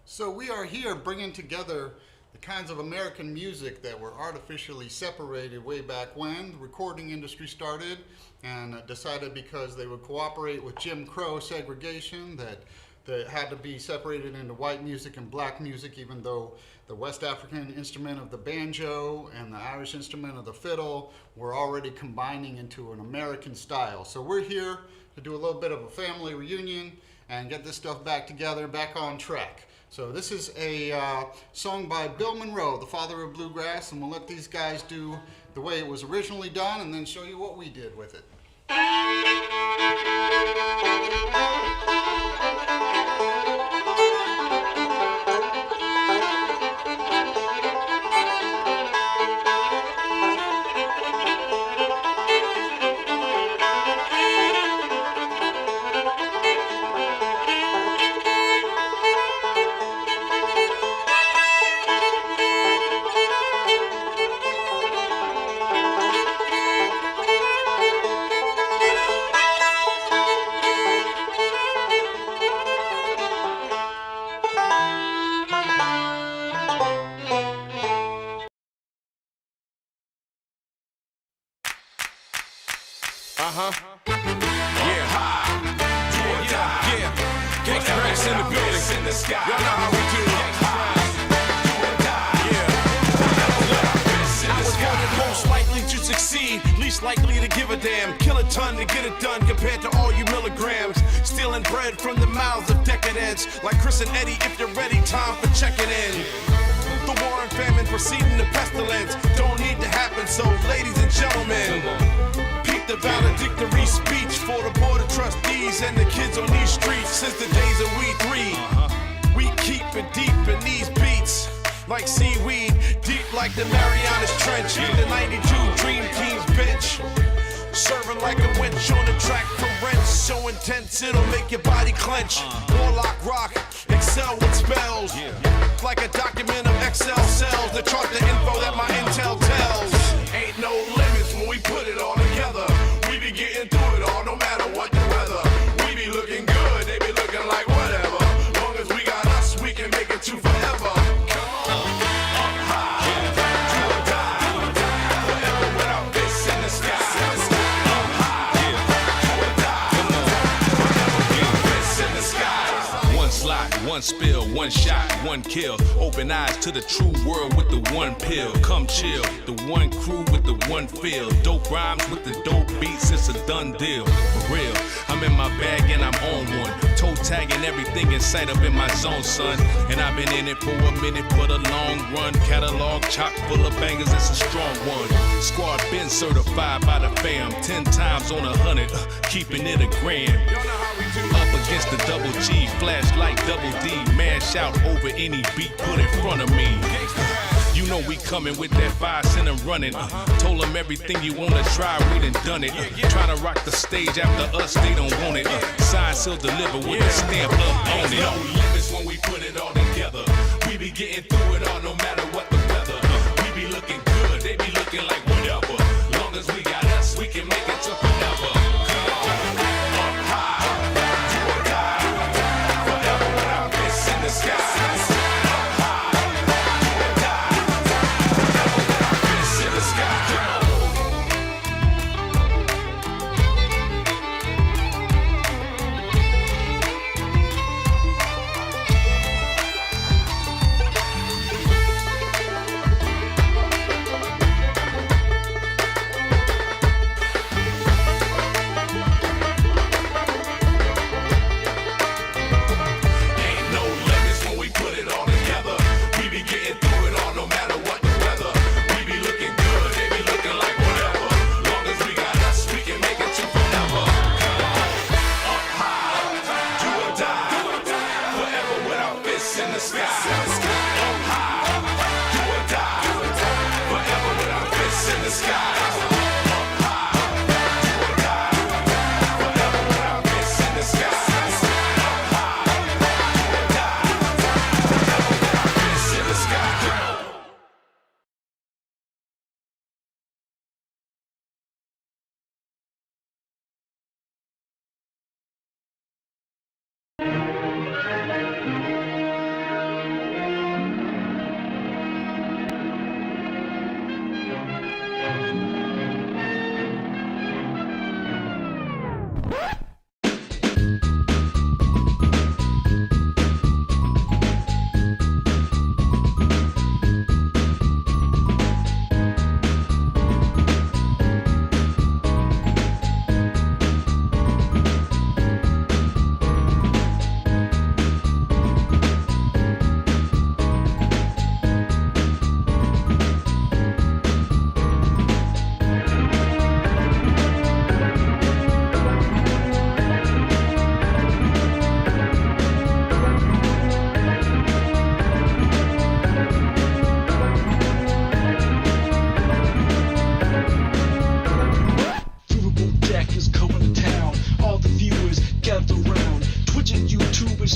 So we are here bringing together the kinds of American music that were artificially separated way back when the recording industry started, and decided because they would cooperate with Jim Crow segregation that had to be separated into white music and black music, even though the West African instrument of the banjo and the Irish instrument of the fiddle were already combining into an American style. So we're here to do a little bit of a family reunion and get this stuff back together, back on track. So this is a song by Bill Monroe, the father of bluegrass, and we'll let these guys do the way it was originally done and then show you what we did with it. Likely to give a damn, kill a ton to get it done compared to all you milligrams. Stealing bread from the mouths of decadence, like Chris and Eddie, if you're ready, time for checking in. The war and famine preceding the pestilence don't need to happen, so ladies and gentlemen, peep the valedictory speech for the board of trustees and the kids on these streets. Since the days of we three, we keep it deep in these beats. Like seaweed, deep like the Marianas Trench. The 92 Dream Team's bitch. Serving like a winch on the track for rent. So intense it'll make your body clench. Warlock rock, excel with spells. Like a document of Excel cells that chart the info that my intel tells. Ain't no limits when we put it all together. We be getting through it all no matter what the weather. We be looking good, they be looking like whatever. Long as we got us, we can make it to forever. One spill, one shot, one kill. Open eyes to the true world with the one pill. Come chill, the one crew with the one feel. Dope rhymes with the dope beats, it's a done deal. For real, I'm in my bag and I'm on one. Toe tagging everything in sight up in my zone, son. And I've been in it for a minute, for the long run. Catalog chock full of bangers, it's a strong one. Squad been certified by the fam. 10 times on 100, keeping it a grand. Up against the double G, flashlight double D. Man shout over any beat put in front of me. You know we coming with that 5 cent and running. Told them everything you wanna try, we done done it. Try to rock the stage after us, they don't want it. Sign, seal, deliver with a stamp up on it. No limits when we put it all together. We be getting through it all no matter what the weather. We be looking good, they be looking like whatever. Long as we got us, we can make it to forever.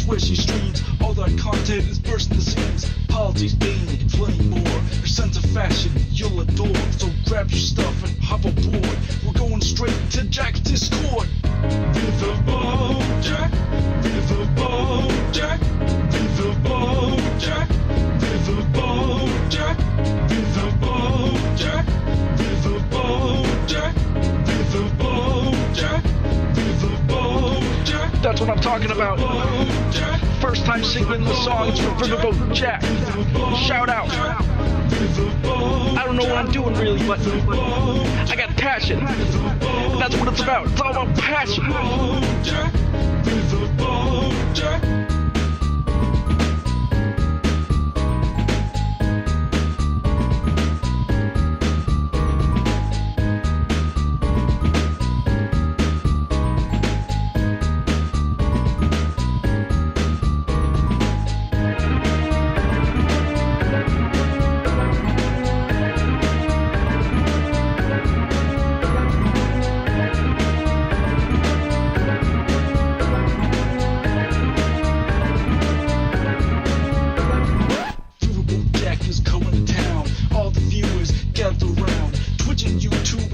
swishy streams. All that content is bursting the seams. Politics, being and plenty more. Your sense of fashion you'll adore. So grab your stuff and hop aboard. We're going straight to Jack's Discord. Riverboat Jack, Riverboat Jack, Riverboat Jack, Riverboat Jack, Riverboat Jack, Riverboat Jack, Riverboat Jack, Riverboat Jack. That's what I'm talking about. First time singing the songs from Riverboat Jack. Shout out. I don't know what I'm doing really, but I got passion. That's what it's about. It's all about passion.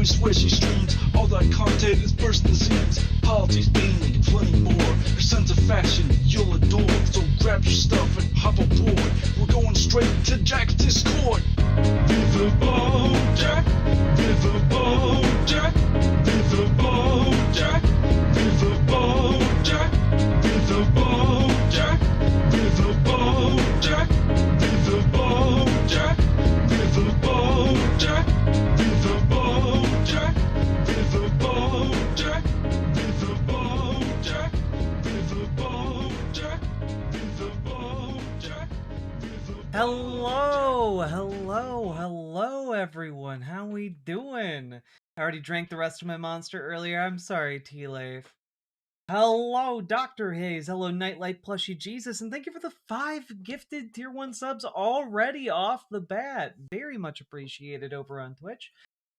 Swishy streams, all that content is bursting the seams. Politics, being and plenty more. Your sense of fashion you'll adore. So grab your stuff and hop aboard. We're going straight to Jack's Discord. Riverboat Jack, Riverboat Jack, Riverboat Jack, Riverboat Jack, Riverboat Jack, Riverboat Jack, Riverboat Jack, Riverboat Jack, Riverboat Jack, Riverboat Jack, Riverboat Jack, Riverboat Jack, Riverboat Jack. Hello, everyone. How we doing? I already drank the rest of my monster earlier. I'm sorry, T-Lave. Hello, Dr. Hayes. Hello, Nightlight Plushy Jesus. And thank you for the 5 gifted Tier 1 subs already off the bat. Very much appreciated over on Twitch.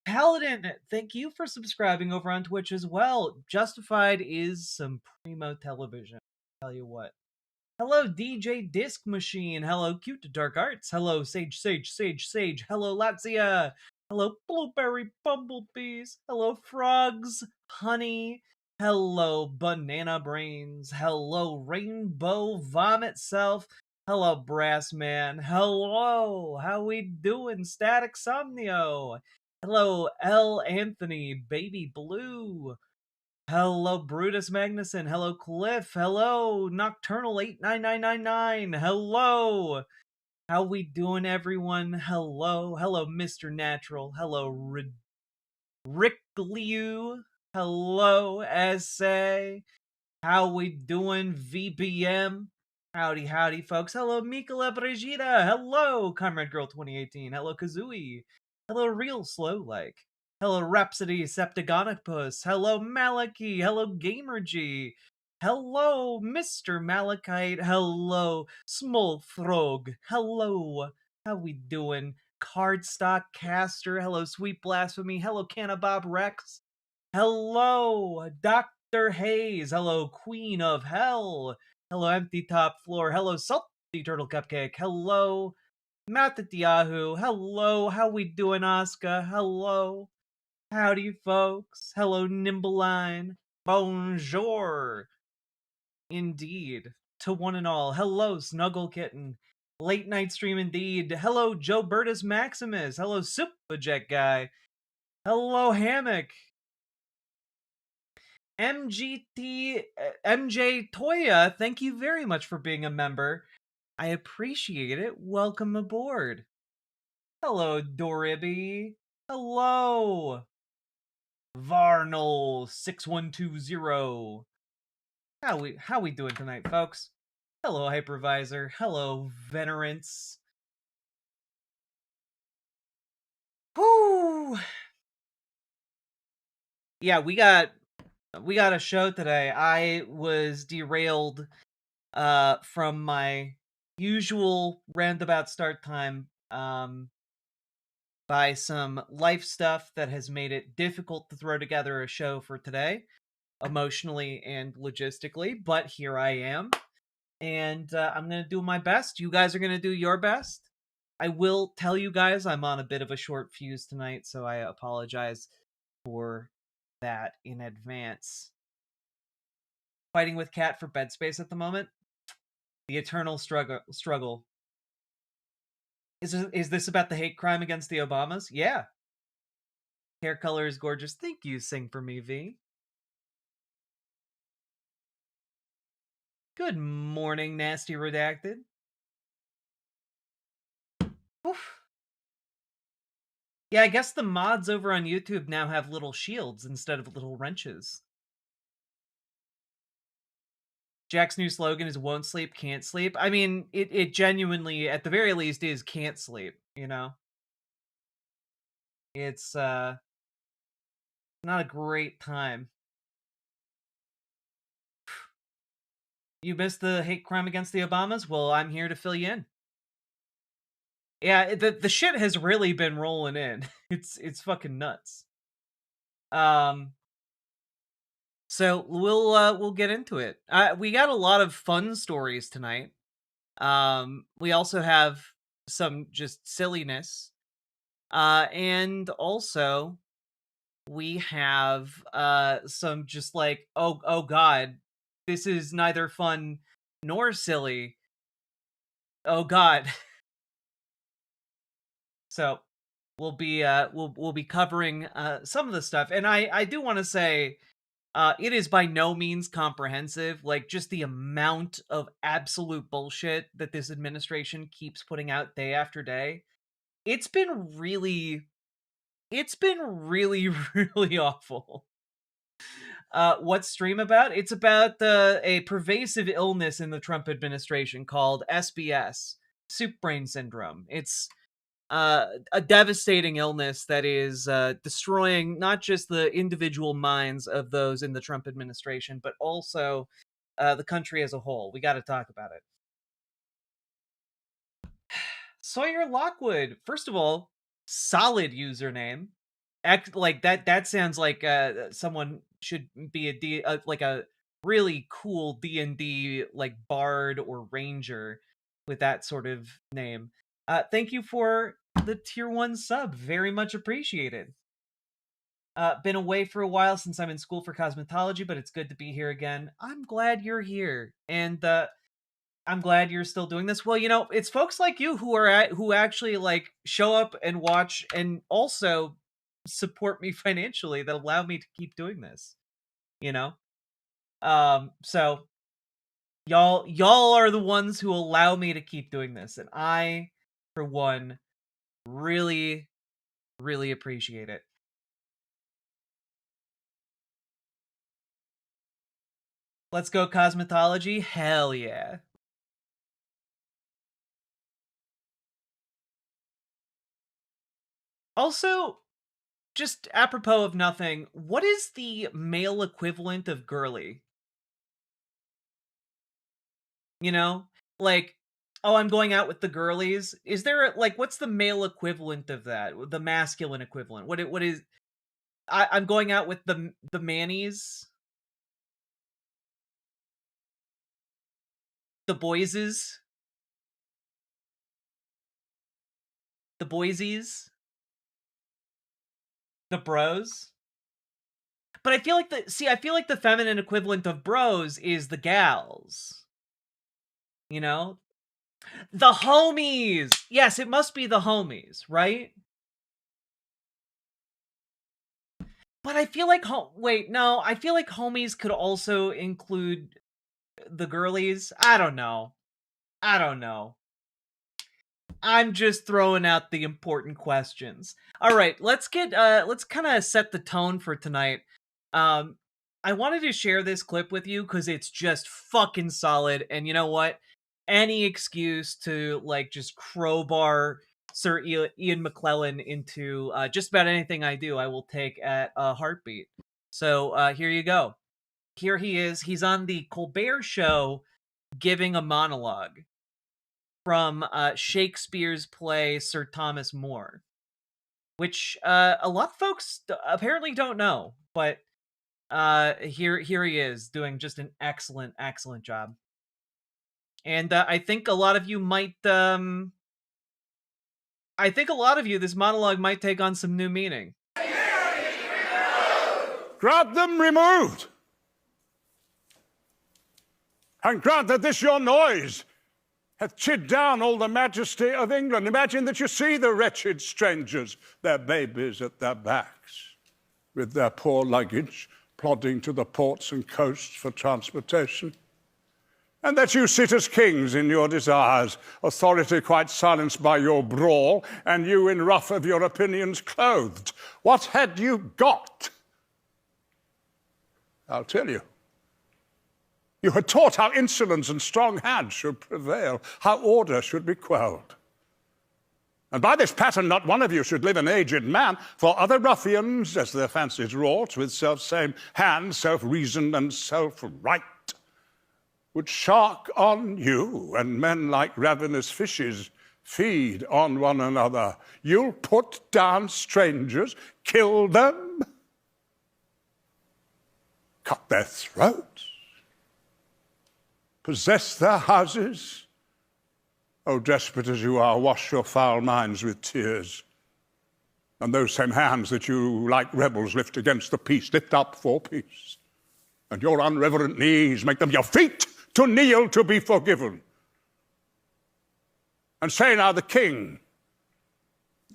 Paladin, thank you for subscribing over on Twitch as well. Justified is some primo television. I'll tell you what. Hello, DJ Disc Machine. Hello, Cute Dark Arts. Hello, Sage. Hello, Latzia. Hello, Blueberry Bumblebees. Hello, Frogs. Honey. Hello, Banana Brains. Hello, Rainbow Vomit Self. Hello, Brass Man. Hello, how we doing, Static Somnio? Hello, L. Anthony, Baby Blue. Hello, Brutus Magnuson. Hello, Cliff. Hello, Nocturnal 89999. Hello. How we doing, everyone? Hello. Hello, Mr. Natural. Hello, Rick Liu. Hello, SA. How we doing, VBM? Howdy, folks. Hello, Mikola Brigida. Hello, Comrade Girl 2018. Hello, Kazooie. Hello, Real Slow Like. Hello, Rhapsody Septagonopus. Hello, Maliki. Hello, Gamerg. Hello, Mr. Malachite. Hello, Small Frog. Hello, how we doing? Cardstock Caster. Hello, Sweet Blasphemy. Hello, Canabob Rex. Hello, Dr. Hayes. Hello, Queen of Hell. Hello, Empty Top Floor. Hello, Salty Turtle Cupcake. Hello, Matt at Yahoo. Hello, how we doing, Oscar? Hello. Howdy, folks. Hello, Nimbleline. Bonjour. Indeed. To one and all. Hello, Snuggle Kitten. Late night stream indeed. Hello, Joe Bertus Maximus. Hello, Superjet Guy. Hello, Hammock. MJ Toya, thank you very much for being a member. I appreciate it. Welcome aboard. Hello, Doribby. Hello. Varnal 6120. How we doing tonight, folks? Hello, Hypervisor. Hello, Venerance. Whoo! Yeah, we got a show today. I was derailed from my usual roundabout start time by some life stuff that has made it difficult to throw together a show for today, emotionally and logistically, but here I am. and I'm gonna do my best. You guys are gonna do your best. I will tell you guys I'm on a bit of a short fuse tonight, so I apologize for that in advance. Fighting with Cat for bed space at the moment. The eternal struggle. Is this about the hate crime against the Obamas? Yeah. Hair color is gorgeous. Thank you, Sing for Me, V. Good morning, Nasty Redacted. Oof. Yeah, I guess the mods over on YouTube now have little shields instead of little wrenches. Jack's new slogan is "Won't sleep, can't sleep." I mean, it genuinely, at the very least, is "can't sleep." You know, it's not a great time. You missed the hate crime against the Obamas? Well, I'm here to fill you in. Yeah, the shit has really been rolling in. It's fucking nuts. So we'll get into it. We got a lot of fun stories tonight. We also have some just silliness. And also we have some just like oh god, this is neither fun nor silly. Oh god. So we'll be covering some of the stuff, and I do want to say it is by no means comprehensive. Like, just the amount of absolute bullshit that this administration keeps putting out day after day. It's been really, really awful. What's Stream about? It's about a pervasive illness in the Trump administration called SBS, soup brain syndrome. It's a devastating illness that is destroying not just the individual minds of those in the Trump administration, but also the country as a whole. We got to talk about it. Sawyer Lockwood, first of all, solid username. Like that sounds like someone should be like a really cool D&D like bard or ranger with that sort of name. Thank you for the tier 1 sub. Very much appreciated. Been away for a while since I'm in school for cosmetology, but it's good to be here again. I'm glad you're here, and I'm glad you're still doing this. Well, you know, it's folks like you who actually like show up and watch and also support me financially that allow me to keep doing this. You know? So y'all are the ones who allow me to keep doing this, and I, for one, really appreciate it. Let's go cosmetology. Hell yeah. Also, just apropos of nothing, what is the male equivalent of girly? You know? Like, oh, I'm going out with the girlies. Is there like what's the male equivalent of that? The masculine equivalent? What is I'm going out with the mannies? The boyses? The boysies? The bros? But I feel like I feel like the feminine equivalent of bros is the gals. You know? The homies! Yes, it must be the homies, right? But I feel like wait, no, I feel like homies could also include the girlies. I don't know. I'm just throwing out the important questions. All right, let's kind of set the tone for tonight. I wanted to share this clip with you because it's just fucking solid, and you know what? Any excuse to like just crowbar Sir Ian McClellan into just about anything I do, I will take at a heartbeat. So here you go. Here he is. He's on the Colbert Show giving a monologue from Shakespeare's play Sir Thomas More, which a lot of folks apparently don't know, but here he is doing just an excellent job. And I think a lot of you might, I think a lot of you, this monologue might take on some new meaning. Grant them removed. And grant that this your noise hath chid down all the majesty of England. Imagine that you see the wretched strangers, their babies at their backs, with their poor luggage, plodding to the ports and coasts for transportation. And that you sit as kings in your desires, authority quite silenced by your brawl, and you in ruff of your opinions clothed. What had you got? I'll tell you. You had taught how insolence and strong hand should prevail, how order should be quelled. And by this pattern not one of you should live an aged man, for other ruffians, as their fancies wrought, with self-same hand, self-reason, and self-right, would shark on you, and men like ravenous fishes feed on one another. You'll put down strangers, kill them, cut their throats, possess their houses. Oh, desperate as you are, wash your foul minds with tears. And those same hands that you, like rebels, lift against the peace, lift up for peace. And your unreverent knees, make them your feet to kneel to be forgiven. And say now the king,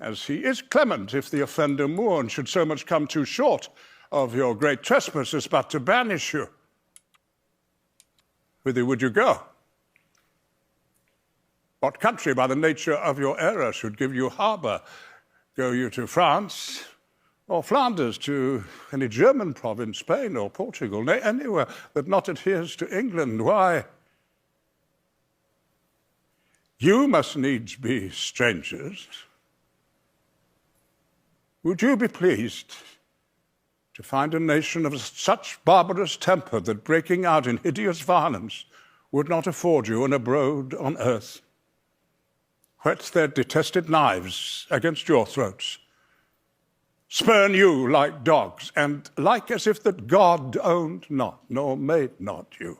as he is clement, if the offender mourn, should so much come too short of your great trespasses, but to banish you. Whither would you go? What country, by the nature of your error, should give you harbour? Go you to France, or Flanders, to any German province, Spain or Portugal, nay, anywhere that not adheres to England? Why? You must needs be strangers. Would you be pleased to find a nation of such barbarous temper that breaking out in hideous violence would not afford you an abode on earth? Whet their detested knives against your throats, spurn you like dogs, and like as if that God owned not, nor made not you,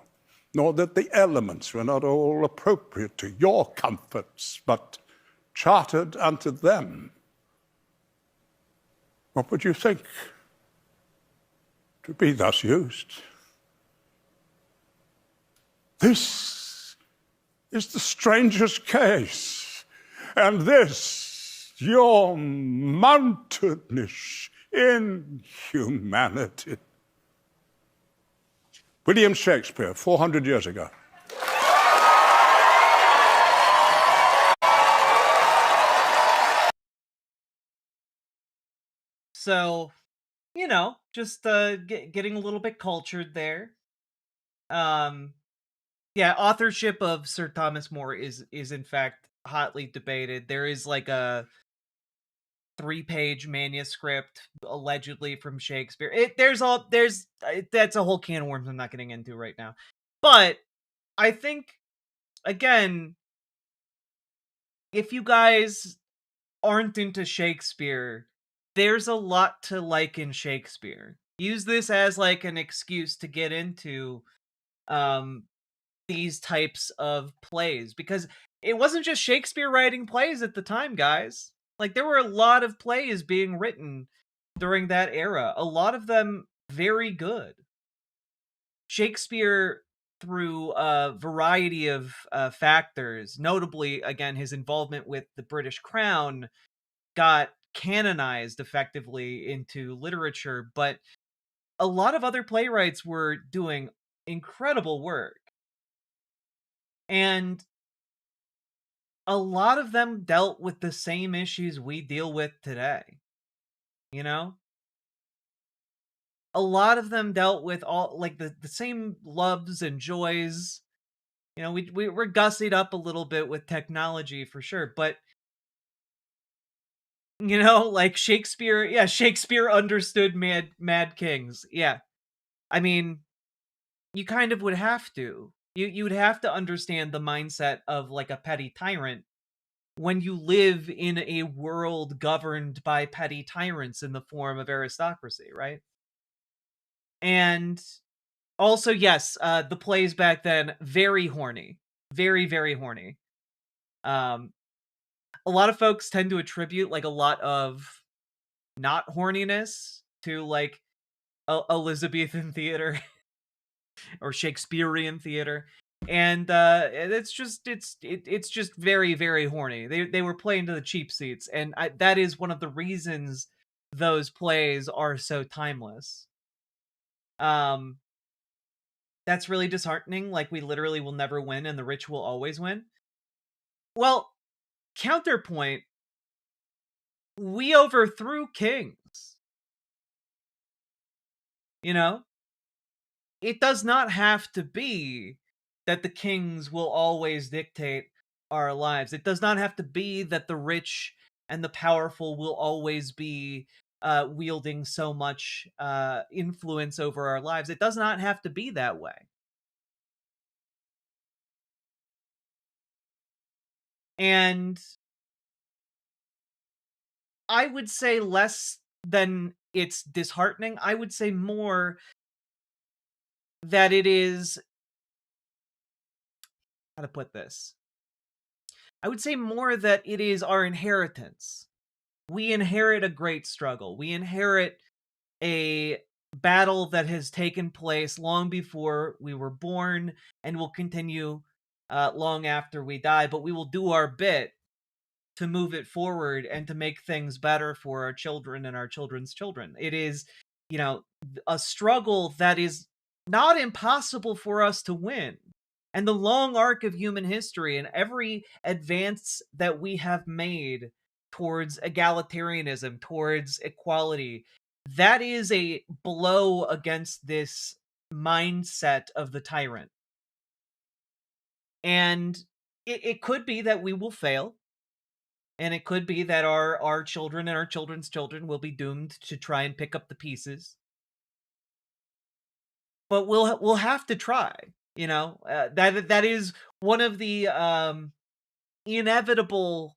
nor that the elements were not all appropriate to your comforts, but chartered unto them. What would you think to be thus used? This is the stranger's case, and this your mountainish inhumanity. William Shakespeare, 400 years ago. So, you know, just getting a little bit cultured there. Yeah, authorship of Sir Thomas More is in fact hotly debated. There is like a 3-page manuscript allegedly from Shakespeare. That's a whole can of worms I'm not getting into right now. But I think, again, if you guys aren't into Shakespeare, there's a lot to like in Shakespeare. Use this as like an excuse to get into these types of plays, because it wasn't just Shakespeare writing plays at the time, guys. Like, there were a lot of plays being written during that era, a lot of them very good. Shakespeare, through a variety of factors, notably, again, his involvement with the British Crown, got canonized effectively into literature, but a lot of other playwrights were doing incredible work. And a lot of them dealt with the same issues we deal with today. You know? A lot of them dealt with all, like, the same loves and joys. You know, we're gussied up a little bit with technology for sure, but you know, like Shakespeare, Shakespeare understood mad kings. Yeah. I mean, you kind of would have to. You would have to understand the mindset of like a petty tyrant when you live in a world governed by petty tyrants in the form of aristocracy, right? And also, yes, the plays back then, very horny. Very, very horny. Um, a lot of folks tend to attribute like a lot of not horniness to like Elizabethan theater or Shakespearean theater. And it's just very, very horny. They were playing to the cheap seats, and that is one of the reasons those plays are so timeless. That's really disheartening. Like, we literally will never win, and the rich will always win. Well, counterpoint: we overthrew kings. You know, it does not have to be that the kings will always dictate our lives. It does not have to be that the rich and the powerful will always be wielding so much influence over our lives. It does not have to be that way. And I would say less than it's disheartening. I would say more that it is, how to put this? I would say more that it is our inheritance. We inherit a great struggle. We inherit a battle that has taken place long before we were born and will continue long after we die, but we will do our bit to move it forward and to make things better for our children and our children's children. It is, a struggle that is not impossible for us to win. And the long arc of human history and every advance that we have made towards egalitarianism, towards equality, that is a blow against this mindset of the tyrant. And it could be that we will fail. And it could be that our children and our children's children will be doomed to try and pick up the pieces. But we'll have to try. That is one of the inevitable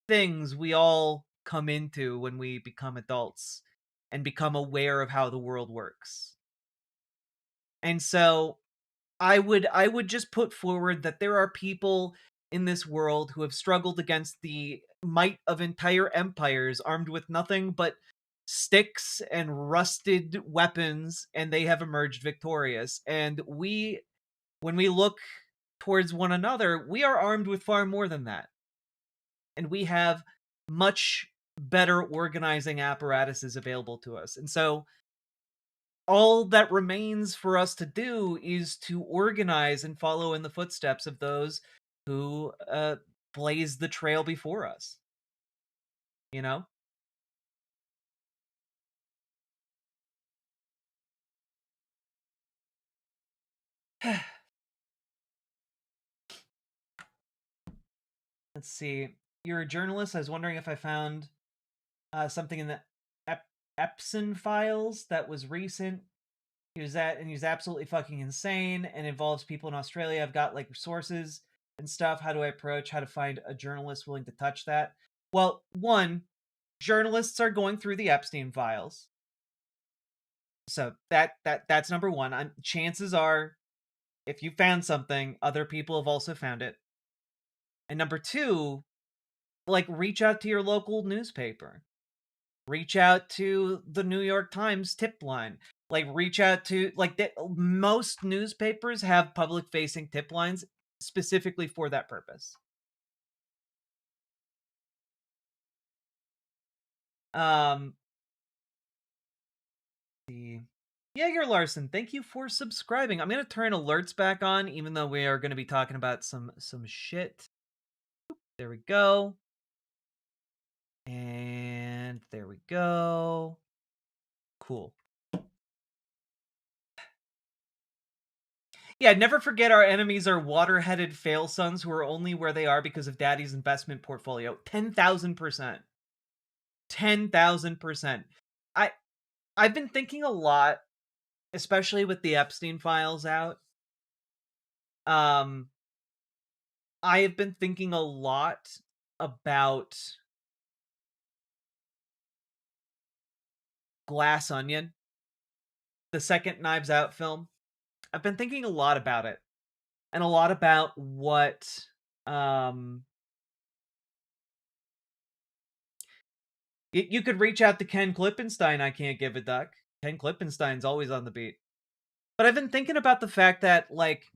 things we all come into when we become adults and become aware of how the world works. And so I would just put forward that there are people in this world who have struggled against the might of entire empires armed with nothing but sticks and rusted weapons, and they have emerged victorious. And when we look towards one another, we are armed with far more than that. And we have much better organizing apparatuses available to us. And so all that remains for us to do is to organize and follow in the footsteps of those who blaze the trail before us. You know? Let's see. You're a journalist. I was wondering if I found something in the Epson files that was recent. He's absolutely fucking insane and involves people in Australia. I've got like sources and stuff. How do I approach how to find a journalist willing to touch that? Well, one, journalists are going through the Epstein files. So that's number one. Chances are, if you found something, other people have also found it. And number two, like, reach out to your local newspaper. Reach out to the New York Times tip line. Like, reach out to, like, most newspapers have public-facing tip lines specifically for that purpose. Jaeger Larson, thank you for subscribing. I'm gonna turn alerts back on, even though we are gonna be talking about some shit. There we go. And there we go. Cool. Yeah, never forget our enemies are water-headed fail sons who are only where they are because of daddy's investment portfolio. 10,000%. 10,000%. I've been thinking a lot, especially with the Epstein files out. I have been thinking a lot about Glass Onion, the second Knives Out film. I've been thinking a lot about it. and a lot about what you could reach out to Ken Klippenstein. I can't give a duck. Ken Klippenstein's always on the beat. But I've been thinking about the fact that, like,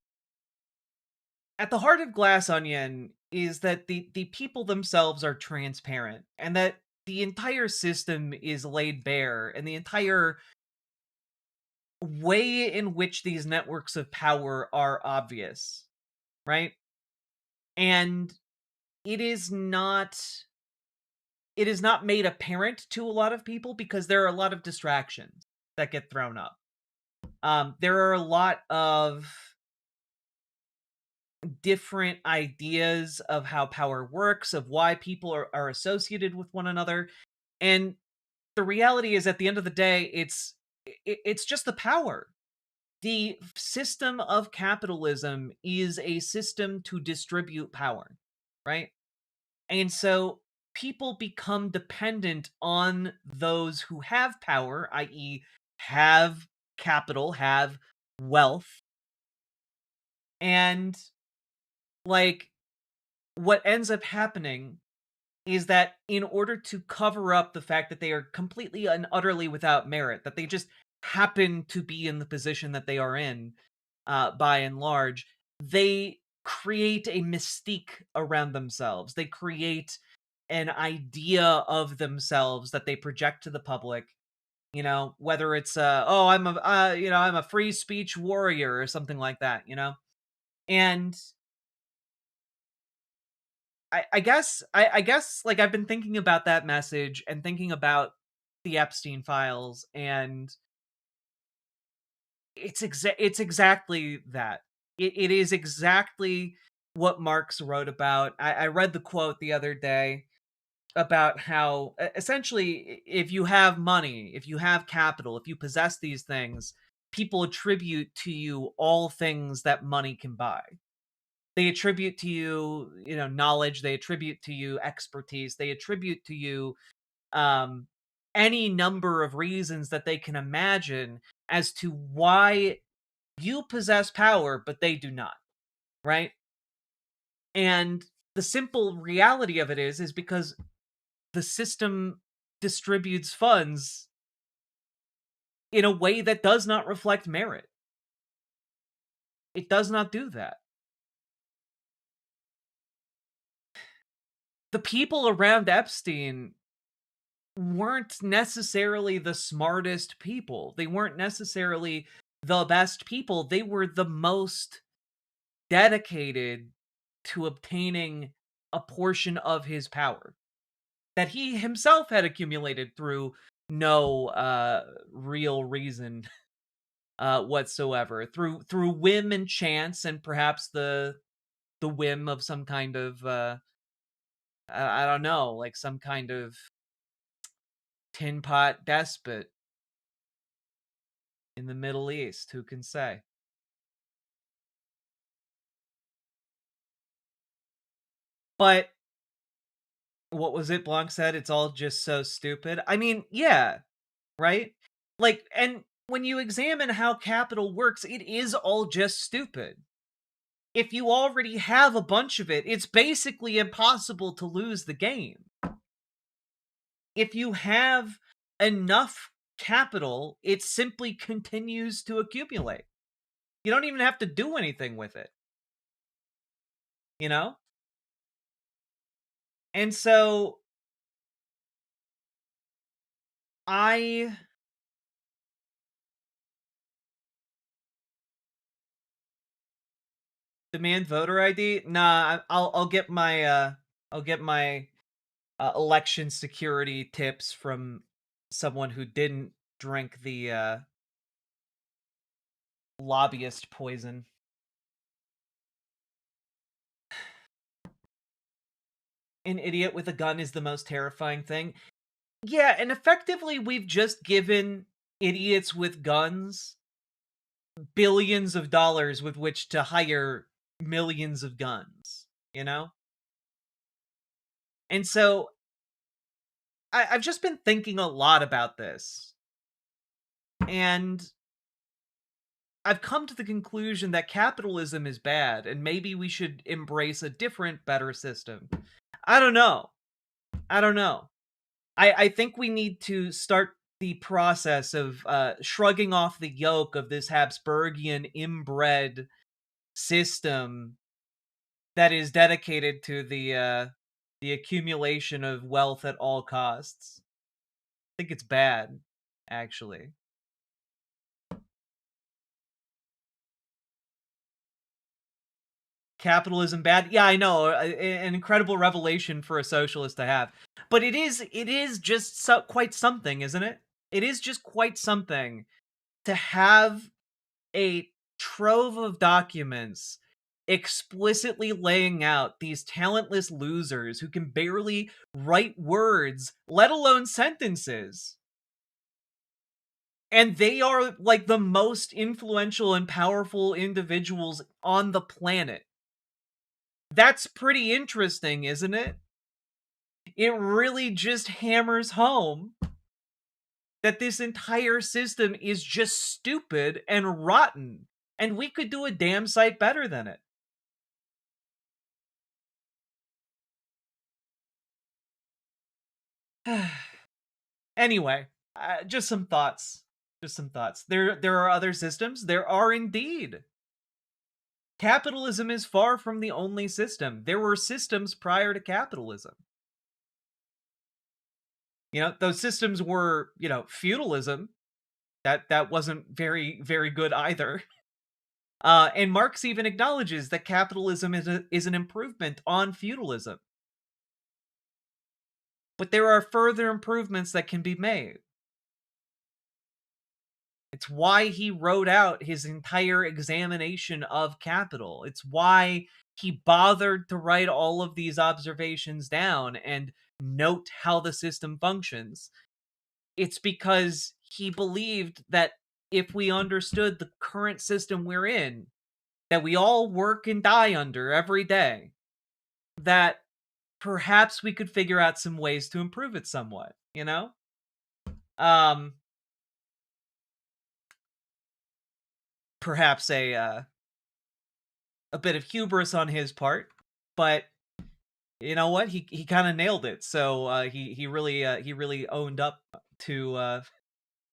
at the heart of Glass Onion is that the people themselves are transparent, and that the entire system is laid bare, and the entire way in which these networks of power are obvious, right? And it is not made apparent to a lot of people because there are a lot of distractions that get thrown up. There are a lot of different ideas of how power works, of why people are associated with one another. And the reality is, at the end of the day, it's just the power. The system of capitalism is a system to distribute power, right? And so people become dependent on those who have power, i.e., have capital, have wealth. And, like, what ends up happening is that in order to cover up the fact that they are completely and utterly without merit, that they just happen to be in the position that they are in, by and large, they create a mystique around themselves. They create an idea of themselves that they project to the public. You know, whether it's oh, I'm a free speech warrior or something like that. You know, and I guess like I've been thinking about that message and thinking about the Epstein files, and it's exactly that. It is exactly what Marx wrote about. I read the quote the other day about how essentially, if you have money, if you have capital, if you possess these things, people attribute to you all things that money can buy. They attribute to you, knowledge. They attribute to you expertise. They attribute to you um, any number of reasons that they can imagine as to why you possess power, but they do not, right? And the simple reality of it is because the system distributes funds in a way that does not reflect merit. It does not do that. The people around Epstein weren't necessarily the smartest people. They weren't necessarily the best people. They were the most dedicated to obtaining a portion of his power that he himself had accumulated through no real reason whatsoever, through whim and chance, and perhaps the whim of some kind of I don't know, like some kind of tin pot despot in the Middle East. Who can say? But what was it Blanc said? It's all just so stupid. I mean, yeah, right? Like, and when you examine how capital works, it is all just stupid. If you already have a bunch of it, it's basically impossible to lose the game. If you have enough capital, it simply continues to accumulate. You don't even have to do anything with it. You know? And so I demand voter ID. Nah, I'll get my election security tips from someone who didn't drink the lobbyist poison. An idiot with a gun is the most terrifying thing. Yeah, and effectively we've just given idiots with guns billions of dollars with which to hire millions of guns, you know? And so I've just been thinking a lot about this. And I've come to the conclusion that capitalism is bad, and maybe we should embrace a different, better system. I don't know. I don't know. I think we need to start the process of shrugging off the yoke of this Habsburgian inbred system that is dedicated to the accumulation of wealth at all costs. I think it's bad, actually. Capitalism bad? Yeah, I know, an incredible revelation for a socialist to have. But it is just quite something, isn't it? It is just quite something to have a trove of documents explicitly laying out these talentless losers who can barely write words, let alone sentences. And they are like the most influential and powerful individuals on the planet. That's pretty interesting, isn't it? It really just hammers home that this entire system is just stupid and rotten, and we could do a damn sight better than it. Anyway, just some thoughts. Just some thoughts. There are other systems. There are indeed. Capitalism is far from the only system. There were systems prior to capitalism. You know, those systems were, feudalism. That wasn't very, very good either. And Marx even acknowledges that capitalism is an improvement on feudalism. But there are further improvements that can be made. It's why he wrote out his entire examination of capital. It's why he bothered to write all of these observations down and note how the system functions. It's because he believed that if we understood the current system we're in, that we all work and die under every day, that perhaps we could figure out some ways to improve it somewhat, you know? Perhaps a bit of hubris on his part, but you know what? He kind of nailed it. So he really owned up to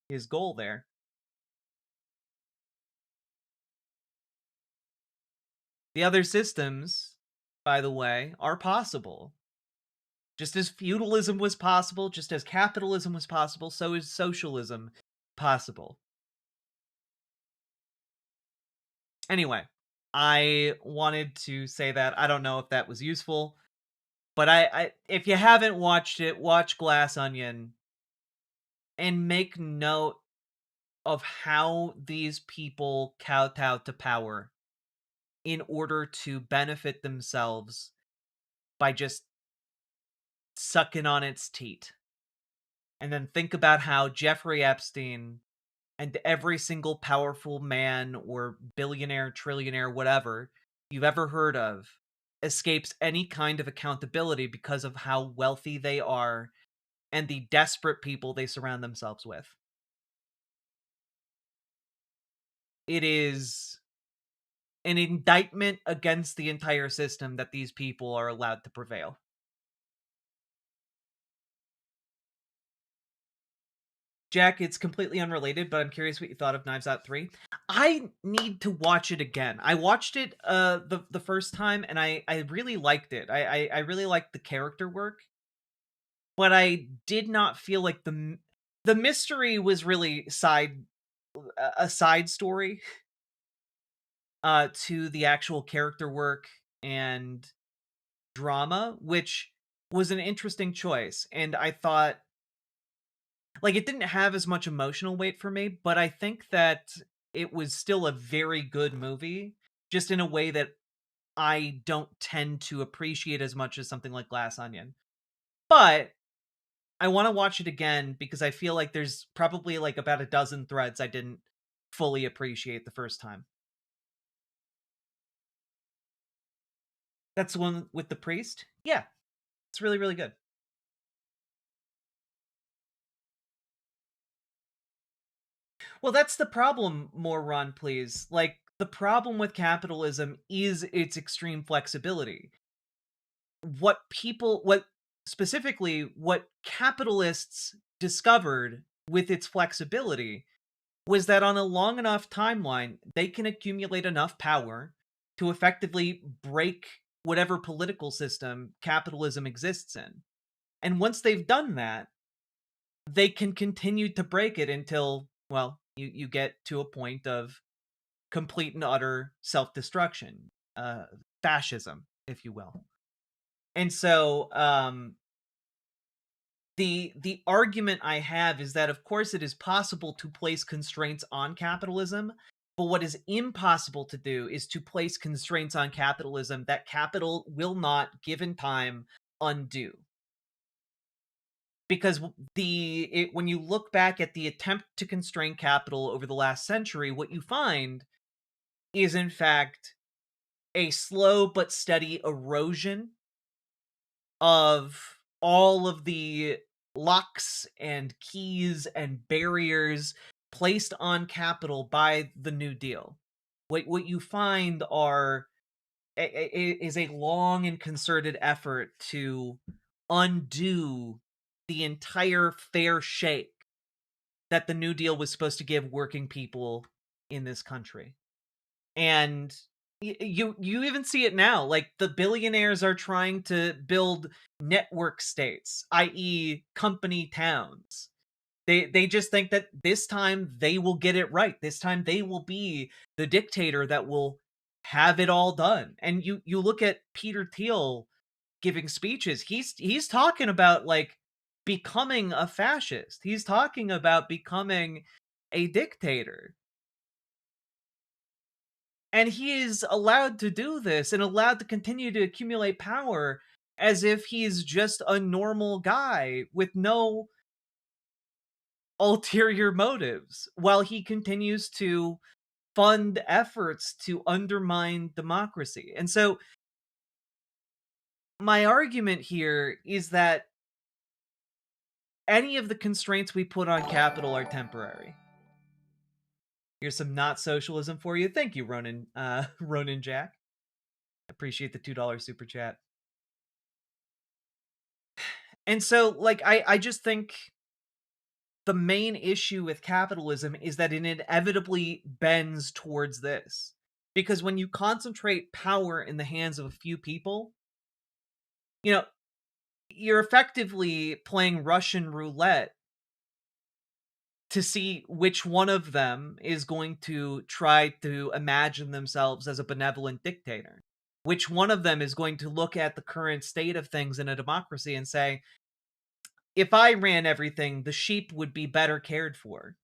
his goal there. The other systems, by the way, are possible. Just as feudalism was possible, just as capitalism was possible, so is socialism possible. Anyway, I wanted to say that. I don't know if that was useful, but I if you haven't watched it, watch Glass Onion and make note of how these people kowtow to power in order to benefit themselves by just sucking on its teat. And then think about how Jeffrey Epstein and every single powerful man or billionaire, trillionaire, whatever you've ever heard of escapes any kind of accountability because of how wealthy they are and the desperate people they surround themselves with. It is an indictment against the entire system that these people are allowed to prevail. Jack, it's completely unrelated, but I'm curious what you thought of Knives Out 3. I need to watch it again. I watched it the first time, and I really liked it. I really liked the character work, but I did not feel like the mystery was really a side story to the actual character work and drama, which was an interesting choice. And I thought, like, it didn't have as much emotional weight for me, but I think that it was still a very good movie, just in a way that I don't tend to appreciate as much as something like Glass Onion. But I want to watch it again because I feel like there's probably like about a dozen threads I didn't fully appreciate the first time. That's the one with the priest? Yeah, it's really, really good. Well, that's the problem, more Ron, please. Like, the problem with capitalism is its extreme flexibility. What capitalists discovered with its flexibility was that on a long enough timeline, they can accumulate enough power to effectively break whatever political system capitalism exists in. And once they've done that, they can continue to break it until, well, you get to a point of complete and utter self-destruction, fascism, if you will. And so, the argument I have is that, of course, it is possible to place constraints on capitalism, but what is impossible to do is to place constraints on capitalism that capital will not, given time, undo. Because when you look back at the attempt to constrain capital over the last century, what you find is, in fact, a slow but steady erosion of all of the locks and keys and barriers placed on capital by the New Deal. What you find is a long and concerted effort to undo the entire fair shake that the New Deal was supposed to give working people in this country. And you even see it now. Like, the billionaires are trying to build network states, i.e. company towns. They just think that this time they will get it right. This time they will be the dictator that will have it all done. And you look at Peter Thiel giving speeches. He's talking about, like, becoming a fascist. He's talking about becoming a dictator. And he is allowed to do this and allowed to continue to accumulate power as if he's just a normal guy with no ulterior motives, while he continues to fund efforts to undermine democracy. And so my argument here is that any of the constraints we put on capital are temporary. Here's some not socialism for you. Thank you, Ronan Jack. Appreciate the $2 super chat. And so, like, I just think the main issue with capitalism is that it inevitably bends towards this. Because when you concentrate power in the hands of a few people, you're effectively playing Russian roulette to see which one of them is going to try to imagine themselves as a benevolent dictator. Which one of them is going to look at the current state of things in a democracy and say, if I ran everything, the sheep would be better cared for.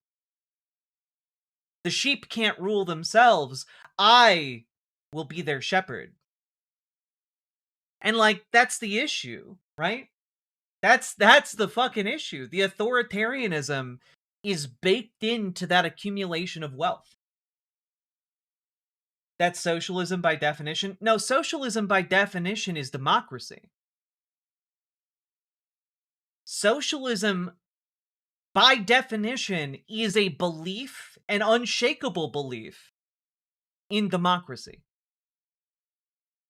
The sheep can't rule themselves. I will be their shepherd. And, like, that's the issue, right? That's the fucking issue. The authoritarianism is baked into that accumulation of wealth. That's socialism by definition. No, socialism by definition is democracy. Socialism, by definition, is a belief, an unshakable belief, in democracy.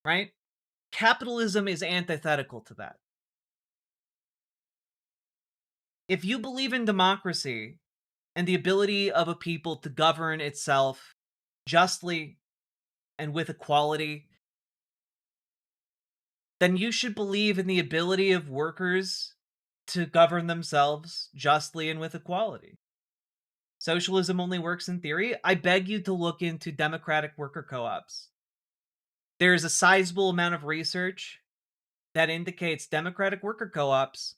Right? Capitalism is antithetical to that. If you believe in democracy and the ability of a people to govern itself justly and with equality, then you should believe in the ability of workers to govern themselves justly and with equality. Socialism only works in theory. I beg you to look into democratic worker co-ops. There's a sizable amount of research that indicates democratic worker co-ops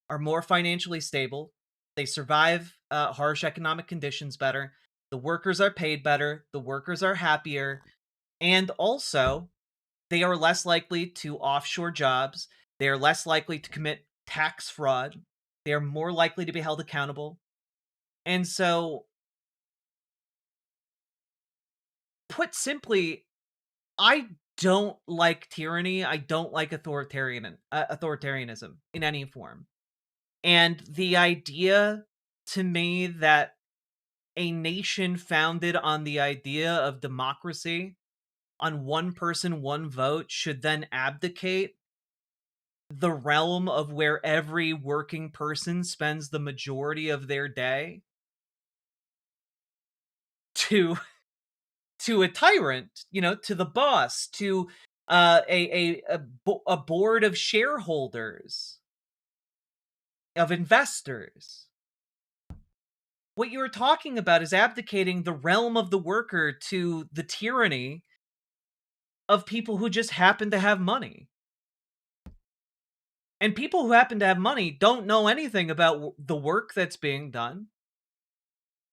are more financially stable. They survive harsh economic conditions better. The workers are paid better. The workers are happier. And also, they are less likely to offshore jobs. They are less likely to commit tax fraud. They are more likely to be held accountable. And so, put simply, I don't like tyranny. I don't like authoritarianism in any form. And the idea to me that a nation founded on the idea of democracy, on one person, one vote, should then abdicate the realm of where every working person spends the majority of their day to a tyrant, to the boss, to a board of shareholders, of investors. What you're talking about is abdicating the realm of the worker to the tyranny of people who just happen to have money. And people who happen to have money don't know anything about the work that's being done.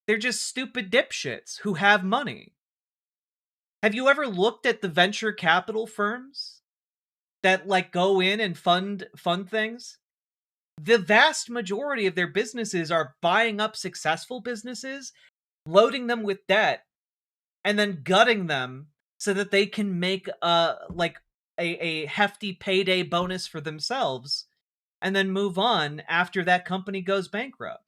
They're just stupid dipshits who have money. Have you ever looked at the venture capital firms that go in and fund things? The vast majority of their businesses are buying up successful businesses, loading them with debt, and then gutting them so that they can make a hefty payday bonus for themselves and then move on after that company goes bankrupt.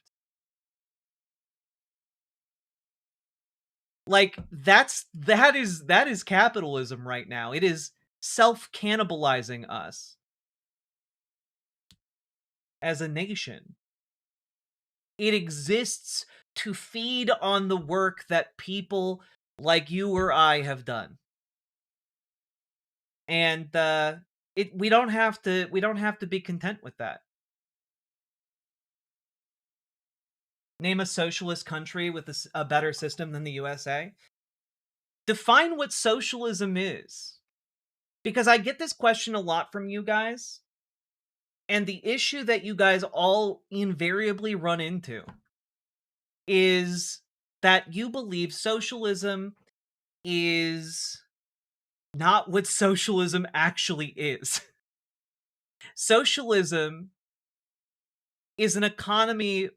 That is capitalism right now. It is self-cannibalizing us as a nation. It exists to feed on the work that people like you or I have done. And we don't have to be content with that. Name a socialist country with a better system than the USA. Define what socialism is. Because I get this question a lot from you guys. And the issue that you guys all invariably run into is that you believe socialism is not what socialism actually is. Socialism is an economy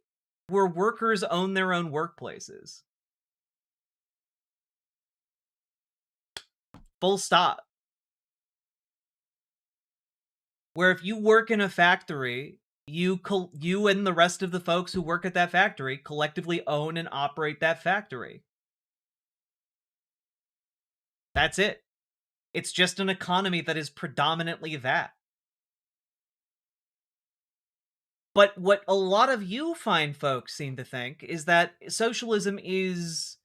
where workers own their own workplaces. Full stop. Where if you work in a factory, you and the rest of the folks who work at that factory collectively own and operate that factory. That's it. It's just an economy that is predominantly that. But what a lot of you fine folks seem to think is that socialism is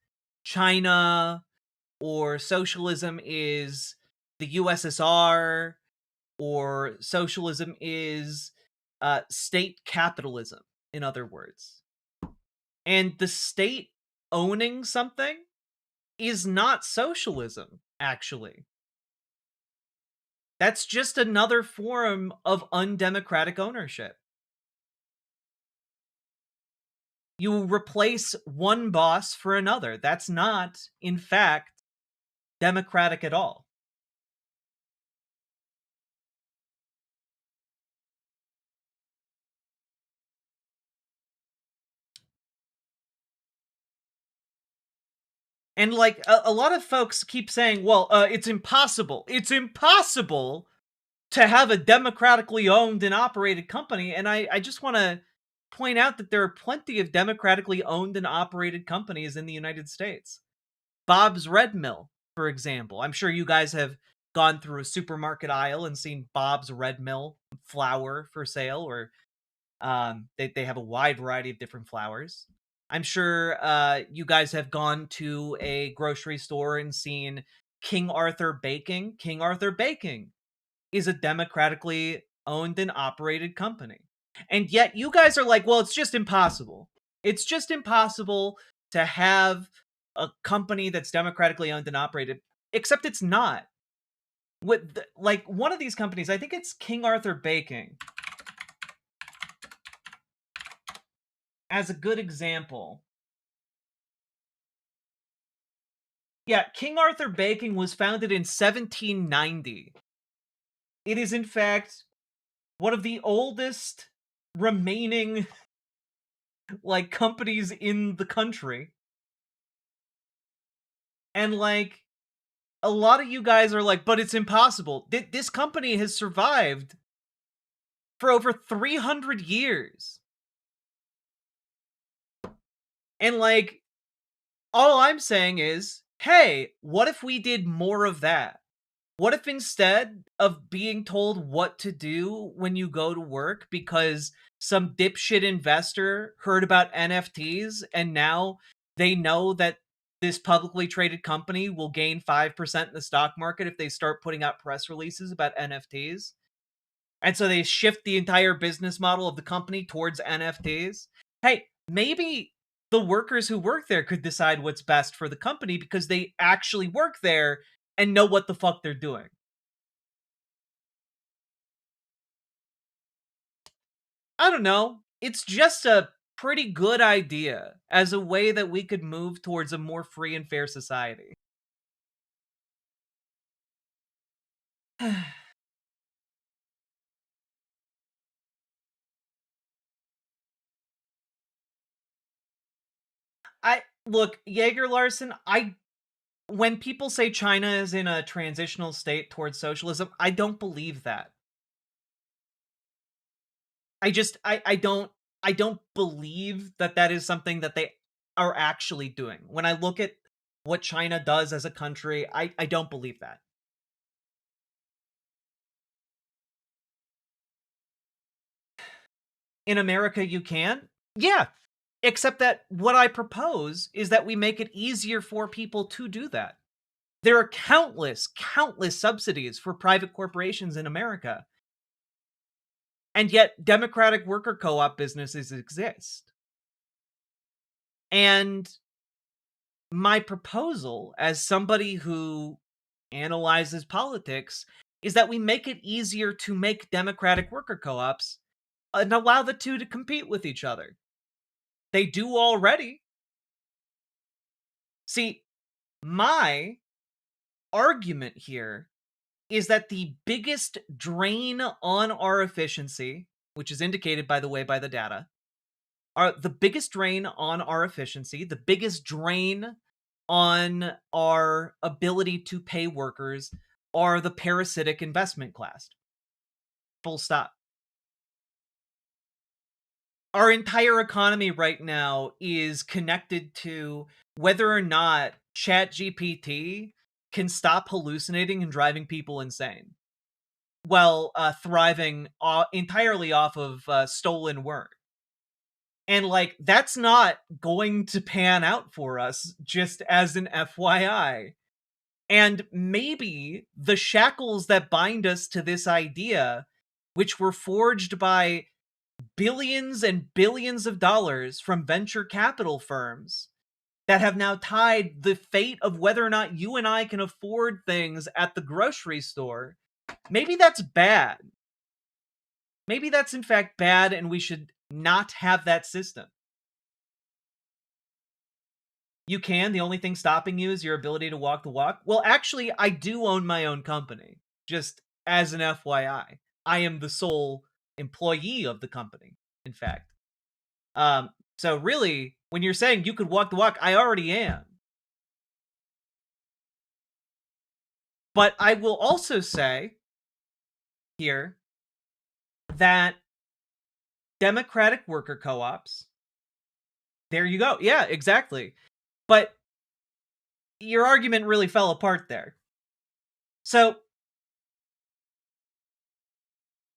China, or socialism is the USSR, or socialism is state capitalism, in other words. And the state owning something is not socialism, actually. That's just another form of undemocratic ownership. You replace one boss for another. That's not, in fact, democratic at all. And a lot of folks keep saying, well, it's impossible. It's impossible to have a democratically owned and operated company. And I just want to point out that there are plenty of democratically owned and operated companies in the United States. Bob's Red Mill, for example. I'm sure you guys have gone through a supermarket aisle and seen Bob's Red Mill flour for sale, or they have a wide variety of different flours. I'm sure you guys have gone to a grocery store and seen King Arthur Baking. King Arthur Baking is a democratically owned and operated company. And yet you guys are like, well, it's just impossible. It's just impossible to have a company that's democratically owned and operated, except it's not. One of these companies, I think it's King Arthur Baking, as a good example. Yeah, King Arthur Baking was founded in 1790. It is, in fact, one of the oldest remaining companies in the country. And a lot of you guys are like, but it's impossible. This company has survived for over 300 years. And All I'm saying is, hey, what if we did more of that? What if instead of being told what to do when you go to work because some dipshit investor heard about NFTs and now they know that this publicly traded company will gain 5% in the stock market if they start putting out press releases about NFTs? And so they shift the entire business model of the company towards NFTs. Hey, maybe the workers who work there could decide what's best for the company because they actually work there and know what the fuck they're doing. I don't know. It's just a pretty good idea as a way that we could move towards a more free and fair society. I look, Jaeger Larson, when people say China is in a transitional state towards socialism, I don't believe that. I don't believe that that is something that they are actually doing. When I look at what China does as a country, I don't believe that. In America, you can? Yeah. Except that what I propose is that we make it easier for people to do that. There are countless subsidies for private corporations in America. And yet, democratic worker co op businesses exist. And my proposal, as somebody who analyzes politics, is that we make it easier to make democratic worker co ops and allow the two to compete with each other. They do already. See, my argument here is that the biggest drain on our efficiency, which is indicated, by the way, by the data, the biggest drain on our efficiency, the biggest drain on our ability to pay workers are the parasitic investment class. Full stop. Our entire economy right now is connected to whether or not ChatGPT can stop hallucinating and driving people insane while thriving entirely off of stolen work. And, like, that's not going to pan out for us, just as an FYI. And maybe the shackles that bind us to this idea, which were forged by billions and billions of dollars from venture capital firms that have now tied the fate of whether or not you and I can afford things at the grocery store, maybe that's bad. Maybe that's in fact bad and we should not have that system. You can. The only thing stopping you is your ability to walk the walk. Well, actually, I do own my own company. Just as an FYI. I am the sole employee of the company, in fact. So really, when you're saying you could walk the walk, I already am. But I will also say here that democratic worker co-ops, there you go. Yeah, exactly. But your argument really fell apart there. So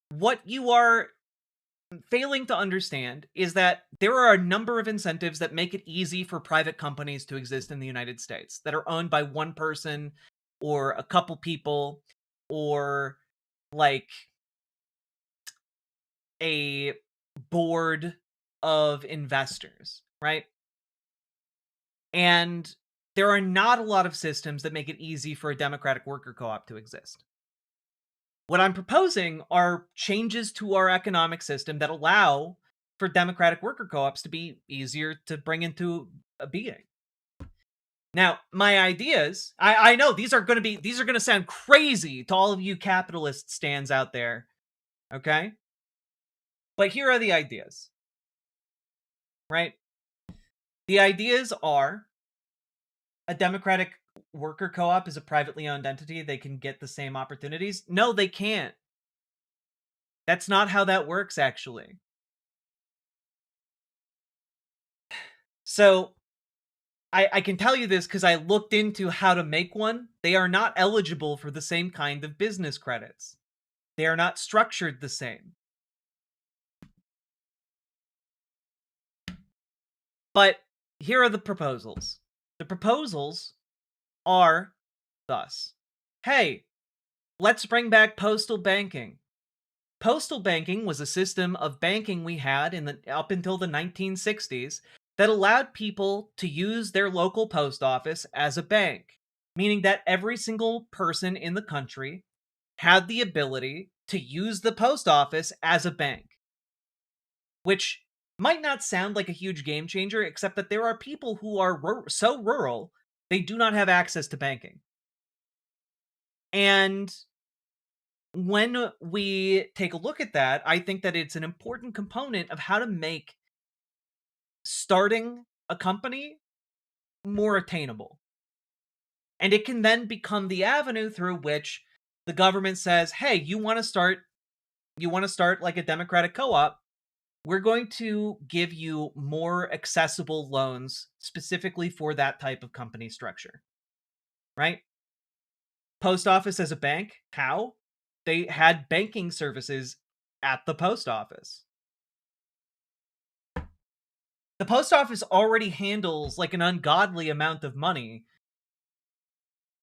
what you are failing to understand is that there are a number of incentives that make it easy for private companies to exist in the United States that are owned by one person or a couple people or like a board of investors, right? And there are not a lot of systems that make it easy for a democratic worker co-op to exist. What I'm proposing are changes to our economic system that allow for democratic worker co-ops to be easier to bring into a being. Now, my ideas, I know these are going to sound crazy to all of you capitalist stands out there, okay? But here are the ideas, right? The ideas are a democratic worker co-op is a privately owned entity. They can get the same opportunities. No, they can't. That's not how that works, actually. So, I can tell you this because I looked into how to make one. They are not eligible for the same kind of business credits. They are not structured the same. But here are the proposals. The proposals are thus. Hey, let's bring back postal banking. Postal banking was a system of banking we had up until the 1960s that allowed people to use their local post office as a bank, meaning that every single person in the country had the ability to use the post office as a bank, which might not sound like a huge game changer, except that there are people who are so rural, they do not have access to banking. And when we take a look at that, I think that it's an important component of how to make starting a company more attainable. And it can then become the avenue through which the government says, hey, you want to start like a democratic co-op? We're going to give you more accessible loans specifically for that type of company structure. Right? Post office as a bank, how? They had banking services at the post office. The post office already handles like an ungodly amount of money.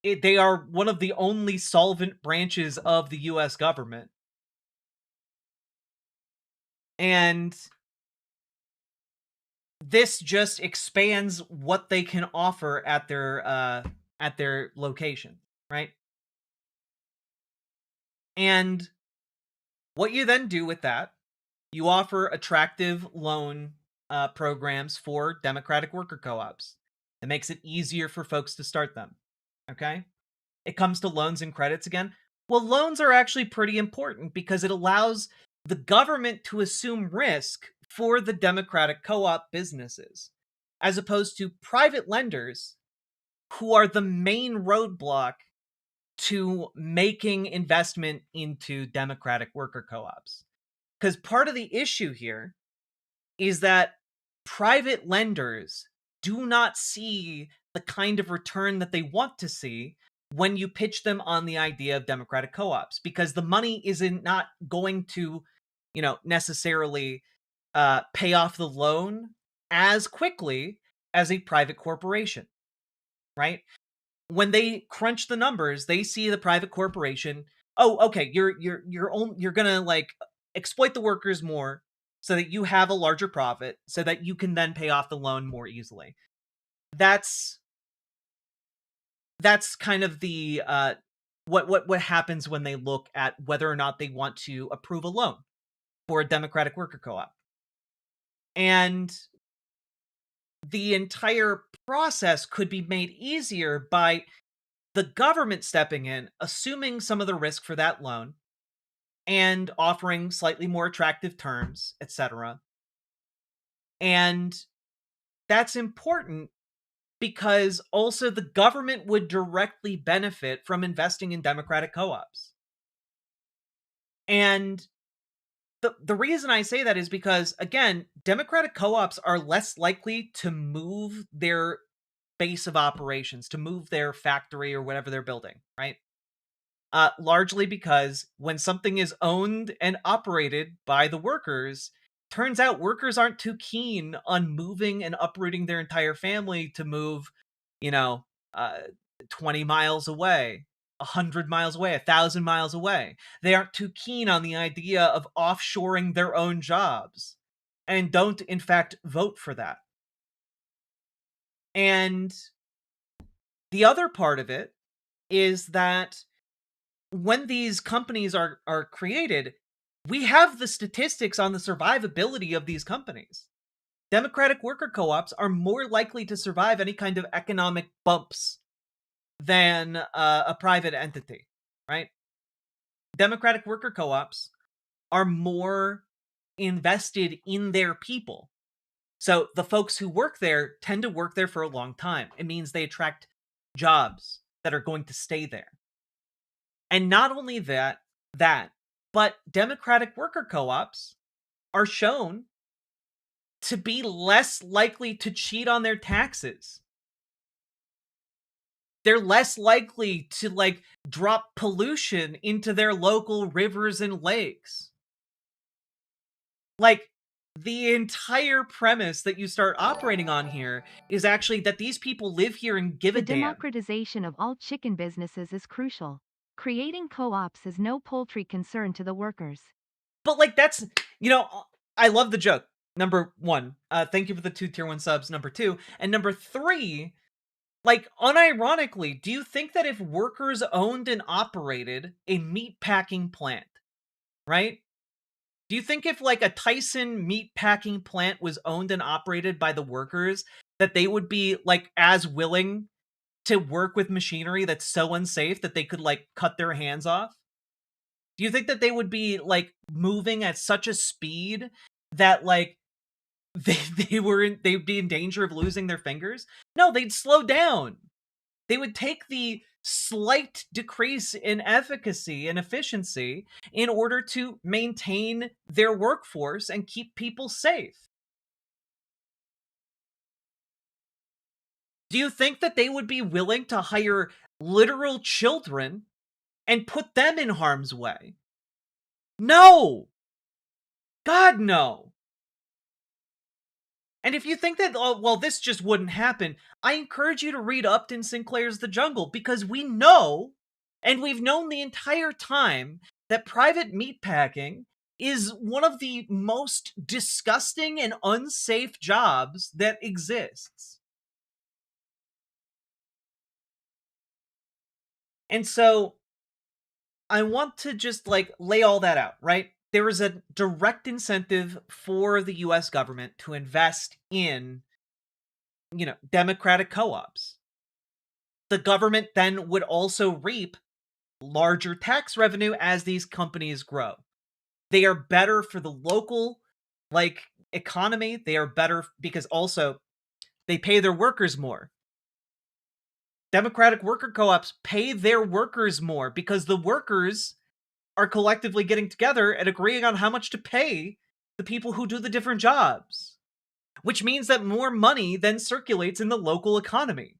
They are one of the only solvent branches of the US government. And this just expands what they can offer at their location, right? And what you then do with that, you offer attractive loan programs for democratic worker co-ops. It makes it easier for folks to start them. Okay? It comes to loans and credits again. Well, loans are actually pretty important because it allows the government to assume risk for the democratic co-op businesses, as opposed to private lenders who are the main roadblock to making investment into democratic worker co-ops. Because part of the issue here is that private lenders do not see the kind of return that they want to see when you pitch them on the idea of democratic co-ops, because the money isn't not going to, necessarily pay off the loan as quickly as a private corporation, right? When they crunch the numbers, they see the private corporation, oh, okay, you're gonna like exploit the workers more so that you have a larger profit so that you can then pay off the loan more easily. That's kind of the what happens when they look at whether or not they want to approve a loan for a democratic worker co-op. And the entire process could be made easier by the government stepping in, assuming some of the risk for that loan, and offering slightly more attractive terms, etc. And that's important because also the government would directly benefit from investing in democratic co-ops. And the reason I say that is because, again, democratic co-ops are less likely to move their base of operations, to move their factory or whatever they're building, right? Largely because when something is owned and operated by the workers, turns out workers aren't too keen on moving and uprooting their entire family to move, 20 miles away, 100 miles away, 1,000 miles away. They aren't too keen on the idea of offshoring their own jobs and don't, in fact, vote for that. And the other part of it is that when these companies are created, we have the statistics on the survivability of these companies. Democratic worker co-ops are more likely to survive any kind of economic bumps than a private entity, right? Democratic worker co-ops are more invested in their people. So the folks who work there tend to work there for a long time. It means they attract jobs that are going to stay there. And not only that, but democratic worker co-ops are shown to be less likely to cheat on their taxes they're less likely to, like, drop pollution into their local rivers and lakes. Like, the entire premise that you start operating on here is actually that these people live here and give a The damn. democratization of all chicken businesses is crucial. Creating co-ops is no poultry concern to the workers. But, like, that's, I love the joke. Number one, thank you for the 2 tier 1 subs, number 2. And number 3, like, unironically, do you think that if workers owned and operated a meat packing plant, right? Do you think if, like, a Tyson meat packing plant was owned and operated by the workers, that they would be, like, as willing to work with machinery that's so unsafe that they could, like, cut their hands off? Do you think that they would be, like, moving at such a speed that, like, they'd be in danger of losing their fingers? No, they'd slow down. They would take the slight decrease in efficacy and efficiency in order to maintain their workforce and keep people safe. Do you think that they would be willing to hire literal children and put them in harm's way? No! God, no! And if you think that, oh, well, this just wouldn't happen, I encourage you to read Upton Sinclair's The Jungle, because we know, and we've known the entire time, that private meatpacking is one of the most disgusting and unsafe jobs that exists. And so, I want to just, like, lay all that out, right? There is a direct incentive for the US government to invest in, democratic co-ops. The government then would also reap larger tax revenue as these companies grow. They are better for the local, like, economy. They are better because also they pay their workers more. Democratic worker co-ops pay their workers more because the workers are collectively getting together and agreeing on how much to pay the people who do the different jobs, which means that more money then circulates in the local economy.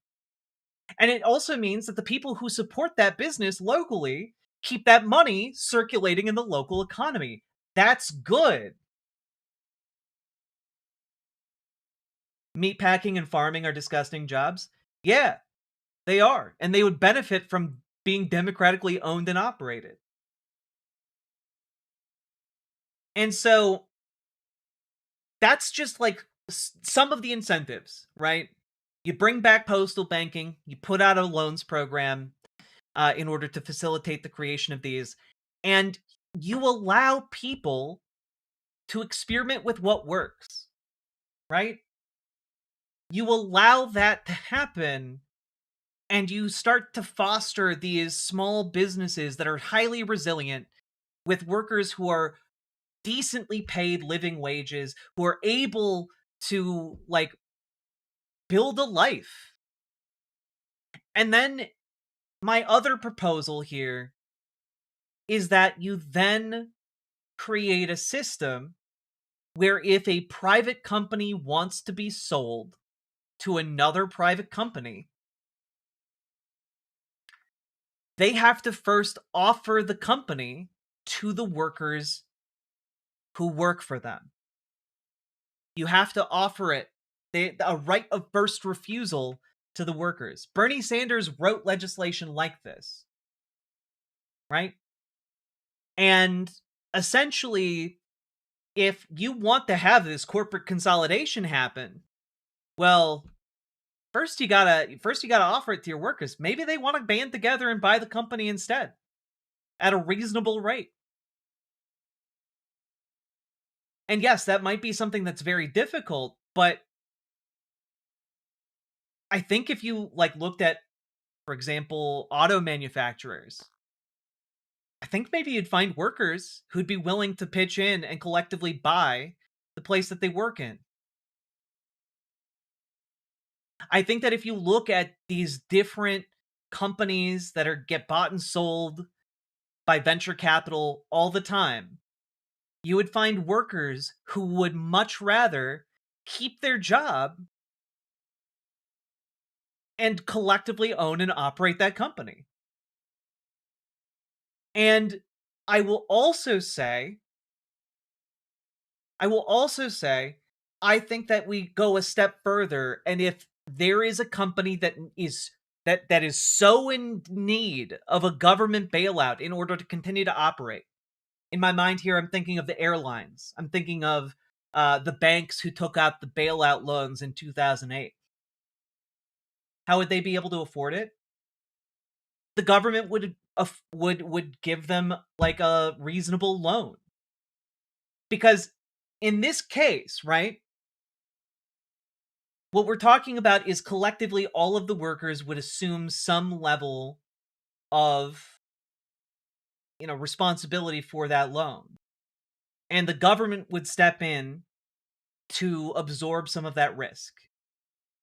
And it also means that the people who support that business locally keep that money circulating in the local economy. That's good. Meatpacking and farming are disgusting jobs. Yeah, they are. And they would benefit from being democratically owned and operated. And so that's just, like, some of the incentives, right? You bring back postal banking, you put out a loans program in order to facilitate the creation of these, and you allow people to experiment with what works, right? You allow that to happen, and you start to foster these small businesses that are highly resilient with workers who are decently paid living wages, who are able to, like, build a life. And then my other proposal here is that you then create a system where if a private company wants to be sold to another private company, they have to first offer the company to the workers who work for them. You have to offer it a right of first refusal to the workers. Bernie Sanders wrote legislation like this, right? And essentially, if you want to have this corporate consolidation happen, well, first you gotta offer it to your workers. Maybe they want to band together and buy the company instead at a reasonable rate. And yes, that might be something that's very difficult, but I think if you, like, looked at, for example, auto manufacturers, I think maybe you'd find workers who'd be willing to pitch in and collectively buy the place that they work in. I think that if you look at these different companies that get bought and sold by venture capital all the time, you would find workers who would much rather keep their job and collectively own and operate that company. And I will also say, I think that we go a step further, and if there is a company that is so in need of a government bailout in order to continue to operate, in my mind here, I'm thinking of the airlines. I'm thinking of the banks who took out the bailout loans in 2008. How would they be able to afford it? The government would give them like a reasonable loan. Because in this case, right, what we're talking about is collectively all of the workers would assume some level of, responsibility for that loan. And the government would step in to absorb some of that risk,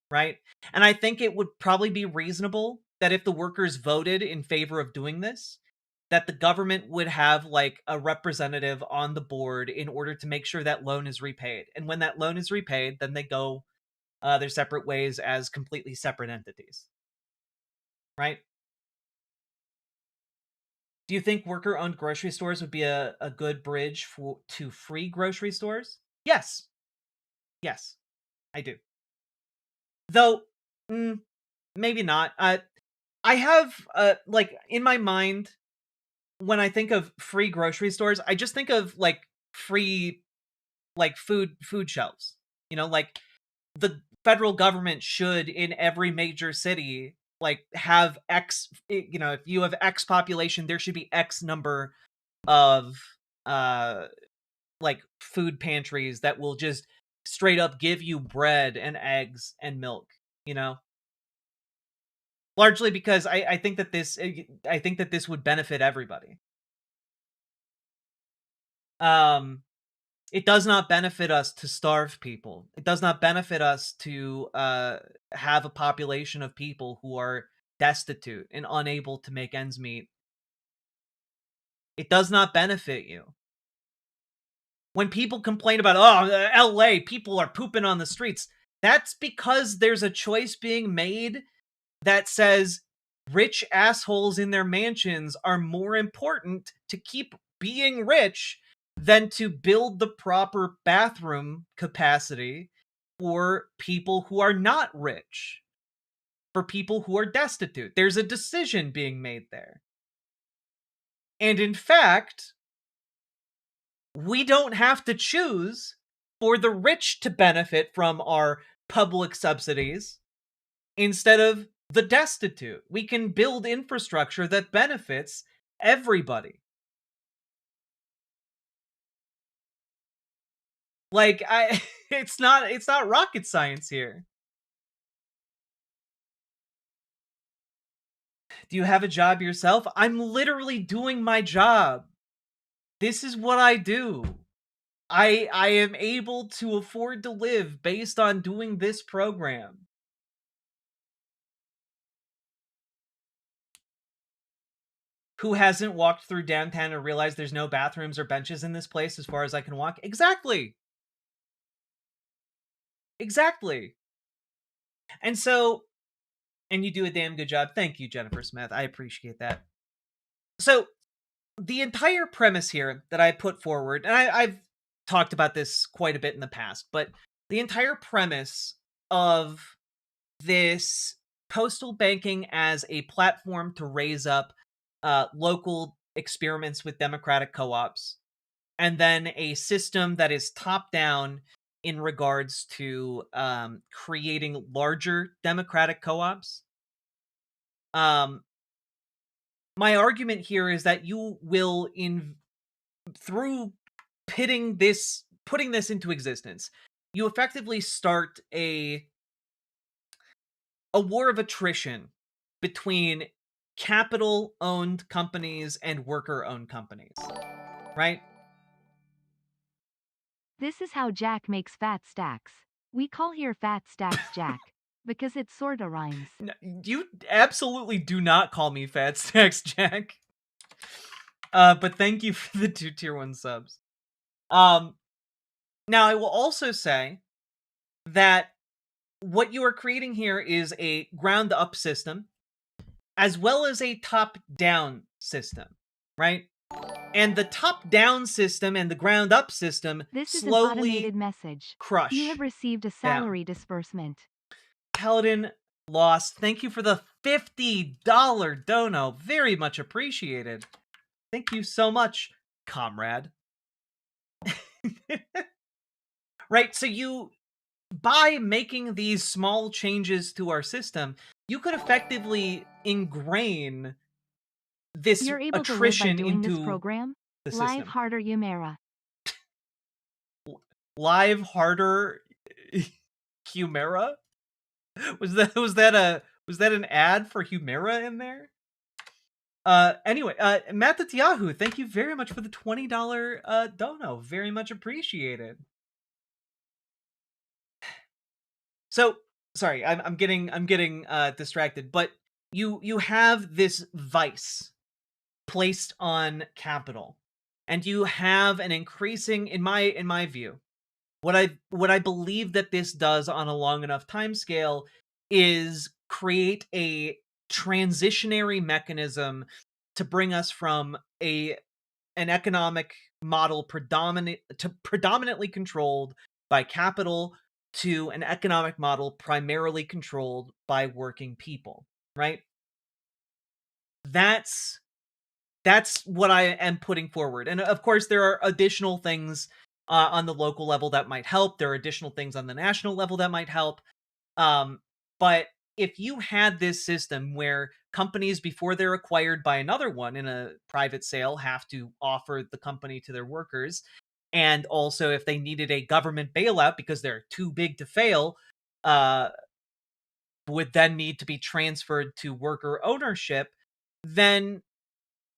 right? And I think it would probably be reasonable that if the workers voted in favor of doing this, that the government would have like a representative on the board in order to make sure that loan is repaid. And when that loan is repaid, then they go their separate ways as completely separate entities, right? Do you think worker-owned grocery stores would be a good bridge to free grocery stores? Yes. Yes, I do. Though, maybe not. I have, like, in my mind, when I think of free grocery stores, I just think of, like, free, like, food shelves. Like, the federal government should, in every major city, like, have X, if you have X population, there should be X number of, like, food pantries that will just straight up give you bread and eggs and milk, Largely because I think that this would benefit everybody. It does not benefit us to starve people. It does not benefit us to have a population of people who are destitute and unable to make ends meet. It does not benefit you. When people complain about, LA, people are pooping on the streets, that's because there's a choice being made that says rich assholes in their mansions are more important to keep being rich than to build the proper bathroom capacity for people who are not rich, for people who are destitute. There's a decision being made there. And in fact, we don't have to choose for the rich to benefit from our public subsidies instead of the destitute. We can build infrastructure that benefits everybody. Like, it's not rocket science here. Do you have a job yourself? I'm literally doing my job. This is what I do. I am able to afford to live based on doing this program. Who hasn't walked through downtown and realized there's no bathrooms or benches in this place as far as I can walk? Exactly. Exactly. And so, and you do a damn good job. Thank you, Jennifer Smith. I appreciate that. So, the entire premise here that I put forward, and I've talked about this quite a bit in the past, but the entire premise of this postal banking as a platform to raise up local experiments with democratic co-ops, and then a system that is top-down in regards to creating larger democratic co-ops. My argument here is that you will, through putting this into existence, you effectively start a war of attrition between capital-owned companies and worker-owned companies, right? This is how Jack makes fat stacks. We call here fat stacks Jack, because it sorta rhymes. You absolutely do not call me Fat Stacks Jack. But thank you for the 2 tier 1 subs. Now I will also say that what you are creating here is a ground-up system, as well as a top-down system, right? And the top-down system and the ground-up system This is an slowly automated message. crush You have received a down. salary disbursement. Paladin Lost, thank you for the $50 dono. Very much appreciated. Thank you so much, comrade. Right, so you, by making these small changes to our system, you could effectively ingrain this You're able to live by attrition doing this into program? the Live system. harder, Yumera. Live harder, Humera? Was that an ad for Humera in there? Anyway, Matt Yahoo, thank you very much for the $20 dono. Very much appreciated. So, sorry, I'm getting distracted, but you have this vice placed on capital, and you have an increasing, in my view, what I believe that this does on a long enough time scale is create a transitionary mechanism to bring us from an economic model predominantly controlled by capital to an economic model primarily controlled by working people, right? That's what I am putting forward. And of course, there are additional things on the local level that might help. There are additional things on the national level that might help. But if you had this system where companies, before they're acquired by another one in a private sale, have to offer the company to their workers, and also if they needed a government bailout because they're too big to fail, would then need to be transferred to worker ownership, then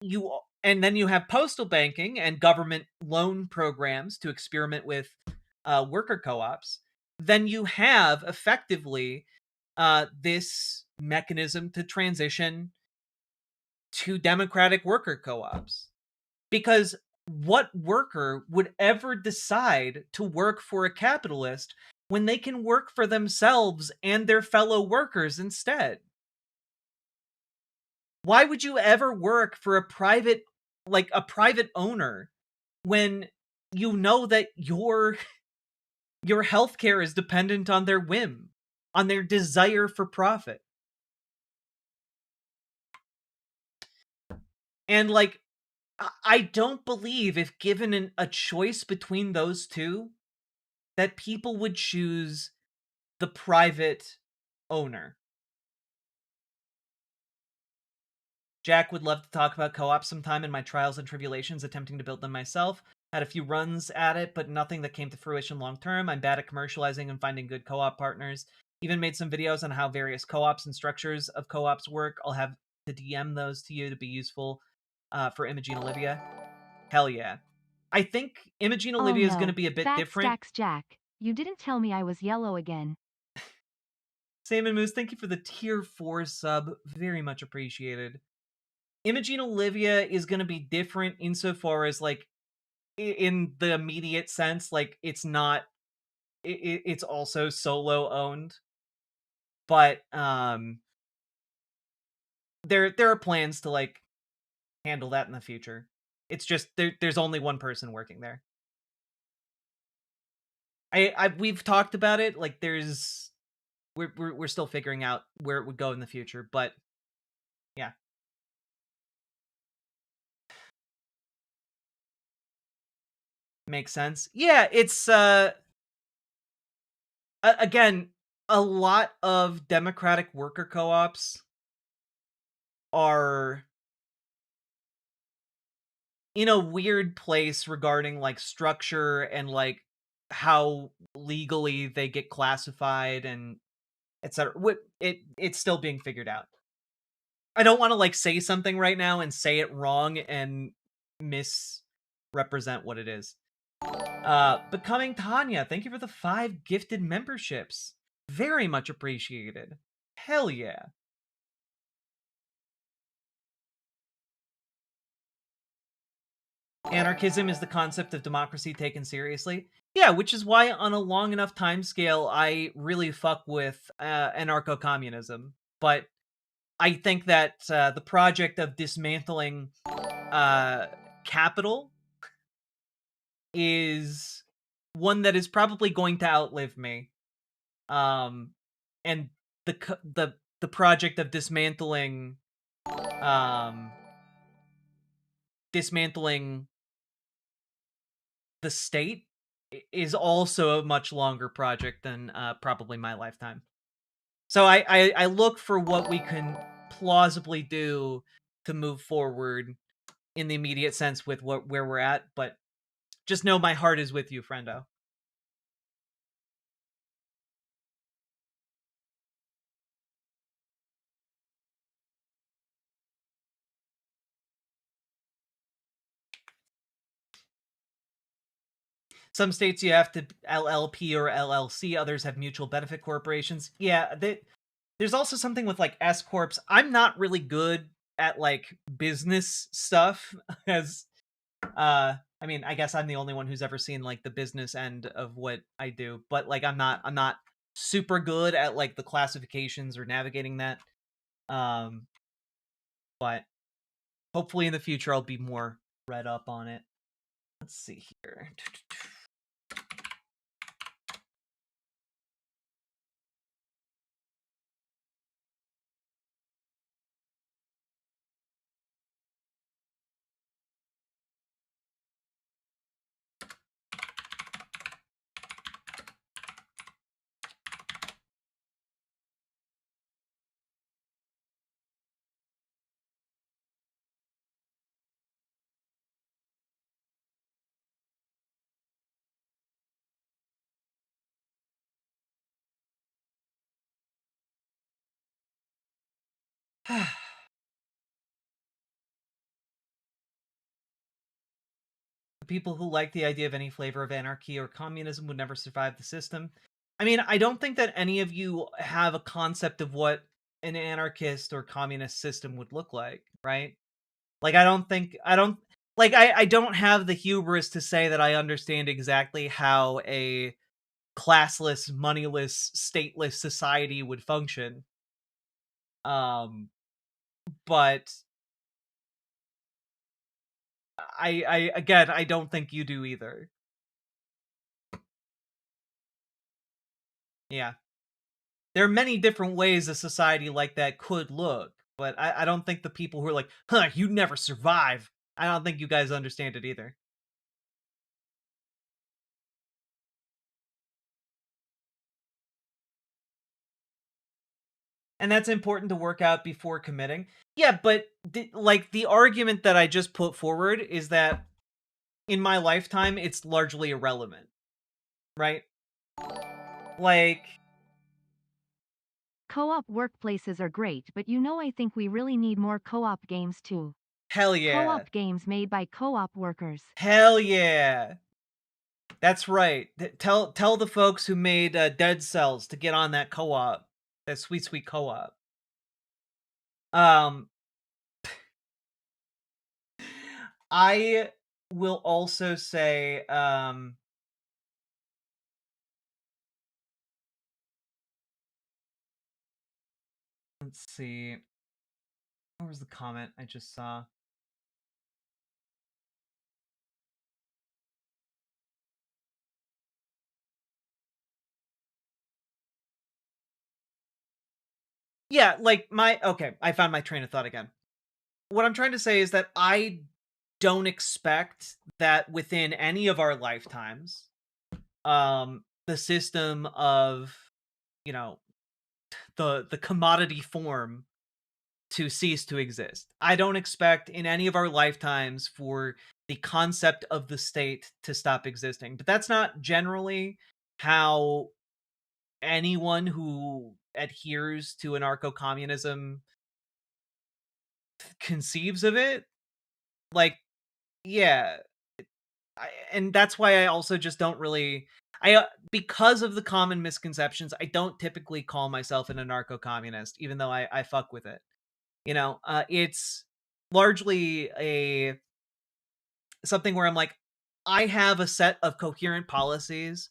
you have postal banking and government loan programs to experiment with worker co-ops, then you have effectively this mechanism to transition to democratic worker co-ops. Because what worker would ever decide to work for a capitalist when they can work for themselves and their fellow workers instead? Why would you ever work for a private owner when you know that your healthcare is dependent on their whim, on their desire for profit? And I don't believe, if given a choice between those two, that people would choose the private owner. Jack would love to talk about co-op sometime in my trials and tribulations attempting to build them myself. Had a few runs at it, but nothing that came to fruition long term. I'm bad at commercializing and finding good co-op partners. Even made some videos on how various co-ops and structures of co-ops work. I'll have to DM those to you to be useful for Imogene Olivia. Hell yeah. I think Imogene Olivia is going to be a bit Fat different. Stacks Jack, you didn't tell me I was yellow again. Salmon Moose, thank you for the tier 4 sub. Very much appreciated. Imogene Olivia is going to be different insofar as, in the immediate sense, it's not... It's also solo owned. But, there are plans to, handle that in the future. It's just, there's only one person working there. We've talked about it, we're still figuring out where it would go in the future, but yeah. Makes sense. Yeah, it's again, a lot of democratic worker co-ops are in a weird place regarding structure and how legally they get classified and etc. It's still being figured out. I don't want to say something right now and say it wrong and misrepresent what it is. Becoming Tanya, thank you for the 5 gifted memberships. Very much appreciated. Hell yeah. Anarchism is the concept of democracy taken seriously. Yeah, which is why on a long enough time scale, I really fuck with anarcho-communism. But I think that the project of dismantling capital is one that is probably going to outlive me. And the project of dismantling the state is also a much longer project than probably my lifetime. So I look for what we can plausibly do to move forward in the immediate sense with where we're at, but just know my heart is with you, friendo. Some states you have to LLP or LLC, others have mutual benefit corporations. Yeah, there's also something with like S corps. I'm not really good at like business stuff as I mean, I guess I'm the only one who's ever seen like the business end of what I do, but like I'm not super good at like the classifications or navigating that. But hopefully in the future I'll be more read up on it. Let's see here. People who like the idea of any flavor of anarchy or communism would never survive the system. I mean, I don't think that any of you have a concept of what an anarchist or communist system would look like, right? Like, I don't have the hubris to say that I understand exactly how a classless, moneyless, stateless society would function. But I don't think you do either. Yeah. There are many different ways a society like that could look, but I don't think the people who are like, huh, you'd never survive, I don't think you guys understand it either. And that's important to work out before committing. Yeah, but the argument that I just put forward is that in my lifetime, it's largely irrelevant, right? Like, Co-op workplaces are great, but I think we really need more co-op games too. hell yeah. Co-op games made by co-op workers. Hell yeah. That's right. Tell the folks who made Dead Cells to get on that co-op. That sweet co-op. I will also say let's see. Where was the comment I just saw? Yeah, like I found my train of thought again. What I'm trying to say is that I don't expect that within any of our lifetimes, the system of, the commodity form to cease to exist. I don't expect in any of our lifetimes for the concept of the state to stop existing. But that's not generally how anyone who adheres to anarcho-communism conceives of it. Like, yeah. And that's why I also just don't really because of the common misconceptions, I don't typically call myself an anarcho-communist, even though I fuck with it. It's largely something where I'm like, I have a set of coherent policies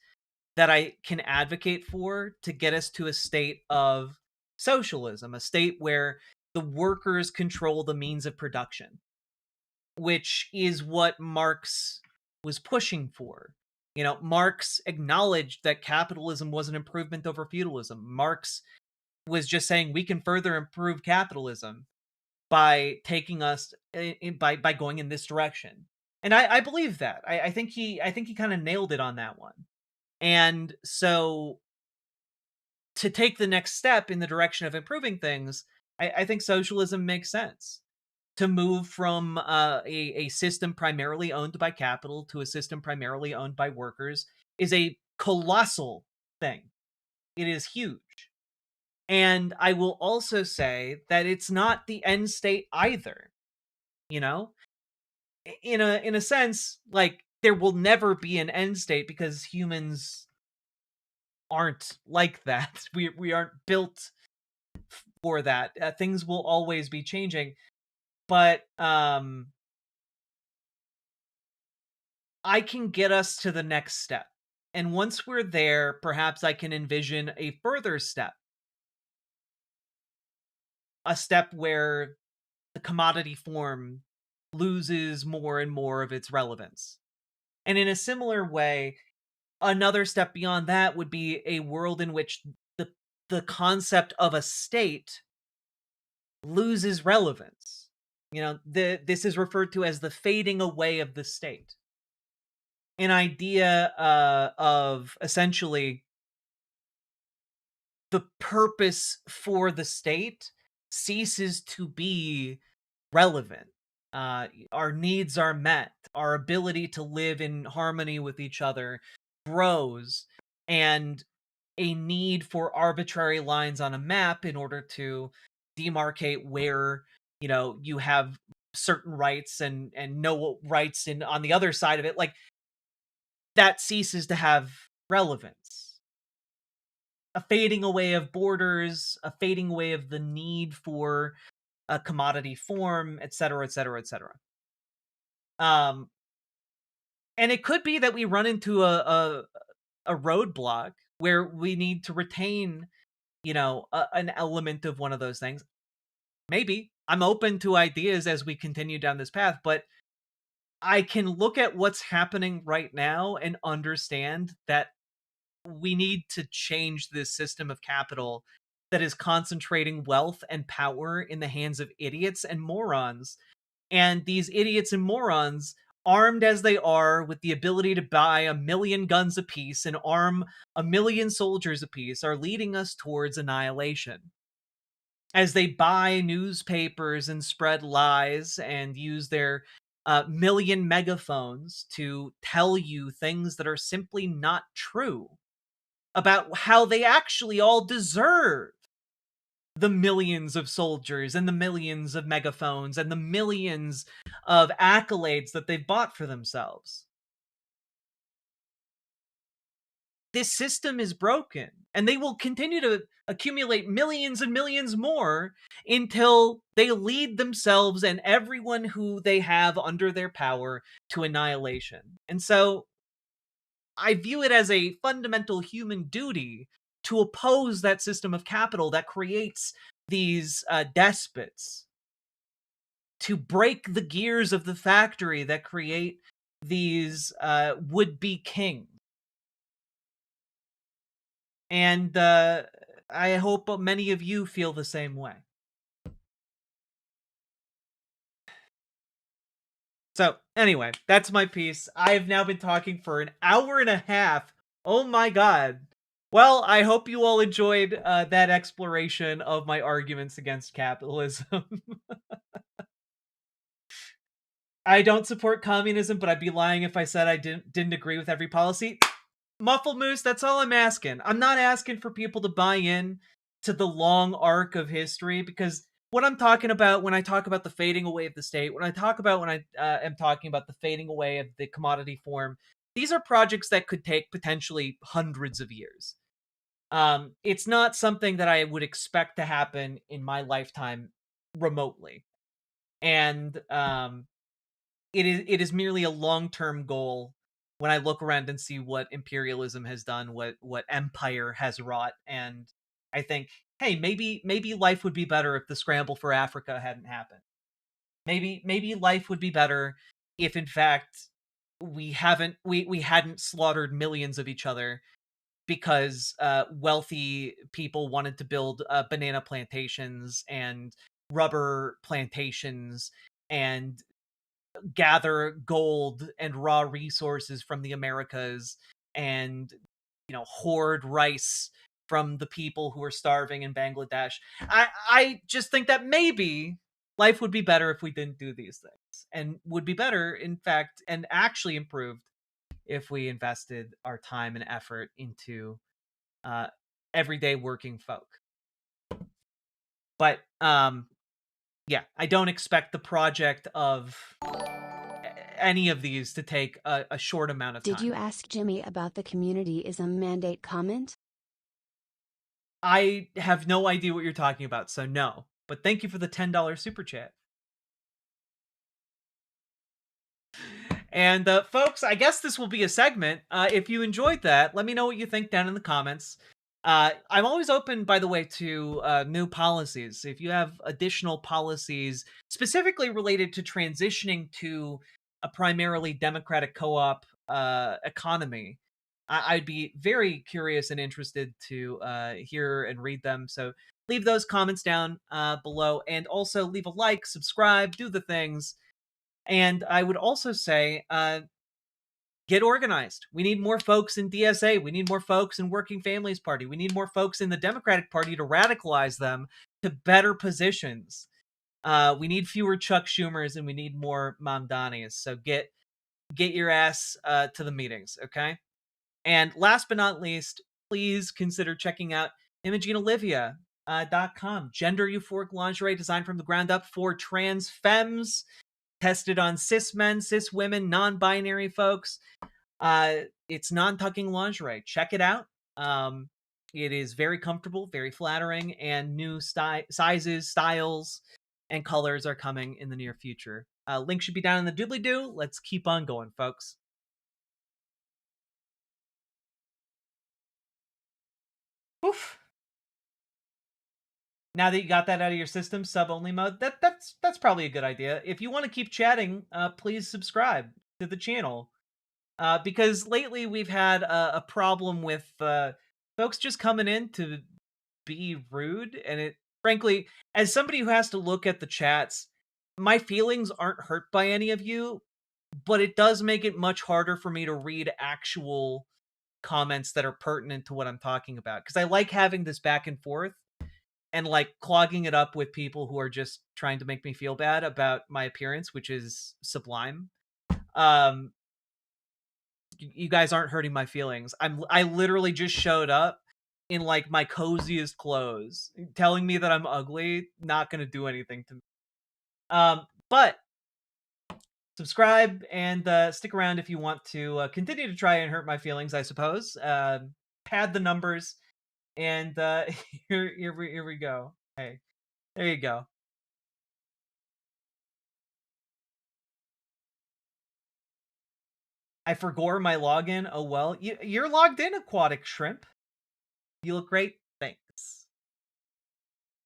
that I can advocate for to get us to a state of socialism, a state where the workers control the means of production, which is what Marx was pushing for. You know, Marx acknowledged that capitalism was an improvement over feudalism. Marx was just saying we can further improve capitalism by taking us by going in this direction. And I believe that. I think he kind of nailed it on that one. And so to take the next step in the direction of improving things, I think socialism makes sense. To move from a system primarily owned by capital to a system primarily owned by workers is a colossal thing. It is huge. And I will also say that it's not the end state either. You know, in a sense, like, there will never be an end state because humans aren't like that. We aren't built for that. Things will always be changing, but I can get us to the next step. And once we're there, perhaps I can envision a further step. A step where the commodity form loses more and more of its relevance. And in a similar way, another step beyond that would be a world in which the concept of a state loses relevance. You know, this is referred to as the fading away of the state. An idea of essentially the purpose for the state ceases to be relevant. Our needs are met. Our ability to live in harmony with each other grows, and a need for arbitrary lines on a map in order to demarcate where, you know, you have certain rights and no rights on the other side of it, like, that ceases to have relevance. A fading away of borders, a fading away of the need for a commodity form, etc., etc., etc. And it could be that we run into a roadblock where we need to retain, you know, an element of one of those things. Maybe. I'm open to ideas as we continue down this path, but I can look at what's happening right now and understand that we need to change this system of capital that is concentrating wealth and power in the hands of idiots and morons. And these idiots and morons, armed as they are with the ability to buy 1,000,000 guns apiece and arm 1,000,000 soldiers apiece, are leading us towards annihilation. As they buy newspapers and spread lies and use their million megaphones to tell you things that are simply not true about how they actually all deserve the millions of soldiers and the millions of megaphones and the millions of accolades that they've bought for themselves. This system is broken, and they will continue to accumulate millions and millions more until they lead themselves and everyone who they have under their power to annihilation. And so I view it as a fundamental human duty to oppose that system of capital that creates these despots, to break the gears of the factory that create these would-be kings. And I hope many of you feel the same way. So, anyway, that's my piece. I've now been talking for an hour and a half. Oh my god. Well, I hope you all enjoyed that exploration of my arguments against capitalism. I don't support communism, but I'd be lying if I said I didn't agree with every policy. Muffle Moose, that's all I'm asking. I'm not asking for people to buy in to the long arc of history, because what I'm talking about when I talk about the fading away of the state, when I am talking about the fading away of the commodity form, these are projects that could take potentially hundreds of years. It's not something that I would expect to happen in my lifetime remotely. And it is merely a long-term goal when I look around and see what imperialism has done, what empire has wrought, and I think, hey, maybe life would be better if the scramble for Africa hadn't happened. Maybe life would be better if in fact we hadn't slaughtered millions of each other because wealthy people wanted to build banana plantations and rubber plantations and gather gold and raw resources from the Americas and hoard rice from the people who are starving in Bangladesh. I just think that maybe life would be better if we didn't do these things, and would be better, in fact, and actually improved if we invested our time and effort into everyday working folk. But yeah, I don't expect the project of any of these to take a short amount of time. Did you ask Jimmy about the communityism mandate comment? I have no idea what you're talking about, so no. But thank you for the $10 super chat. And folks, I guess this will be a segment. If you enjoyed that, let me know what you think down in the comments. I'm always open, by the way, to new policies. If you have additional policies specifically related to transitioning to a primarily democratic co-op economy, I'd be very curious and interested to hear and read them. So leave those comments down below, and also leave a like, subscribe, do the things. And I would also say, get organized. We need more folks in DSA. We need more folks in Working Families Party. We need more folks in the Democratic Party to radicalize them to better positions. We need fewer Chuck Schumers, and we need more Mamdanis. So get your ass to the meetings, okay? And last but not least, please consider checking out ImogeneOlivia.com. Gender euphoric lingerie designed from the ground up for trans femmes, tested on cis men, cis women, non-binary folks. It's non-tucking lingerie. Check it out. It is very comfortable, very flattering, and new sizes, styles, and colors are coming in the near future. Link should be down in the doobly-doo. Let's keep on going, folks. Oof. Now that you got that out of your system, sub-only mode, that's probably a good idea. If you want to keep chatting, please subscribe to the channel. Because lately we've had a problem with folks just coming in to be rude, and it, frankly, as somebody who has to look at the chats, my feelings aren't hurt by any of you, but it does make it much harder for me to read actual comments that are pertinent to what I'm talking about, because I like having this back and forth and like clogging it up with people who are just trying to make me feel bad about my appearance, which is sublime. You guys aren't hurting my feelings. I literally just showed up in like my coziest clothes. Telling me that I'm ugly, not gonna do anything to me. But subscribe and stick around if you want to continue to try and hurt my feelings, I suppose. Pad the numbers, and here we go. Hey, there you go. I forgore my login. Oh well, you're logged in, Aquatic Shrimp. You look great. Thanks.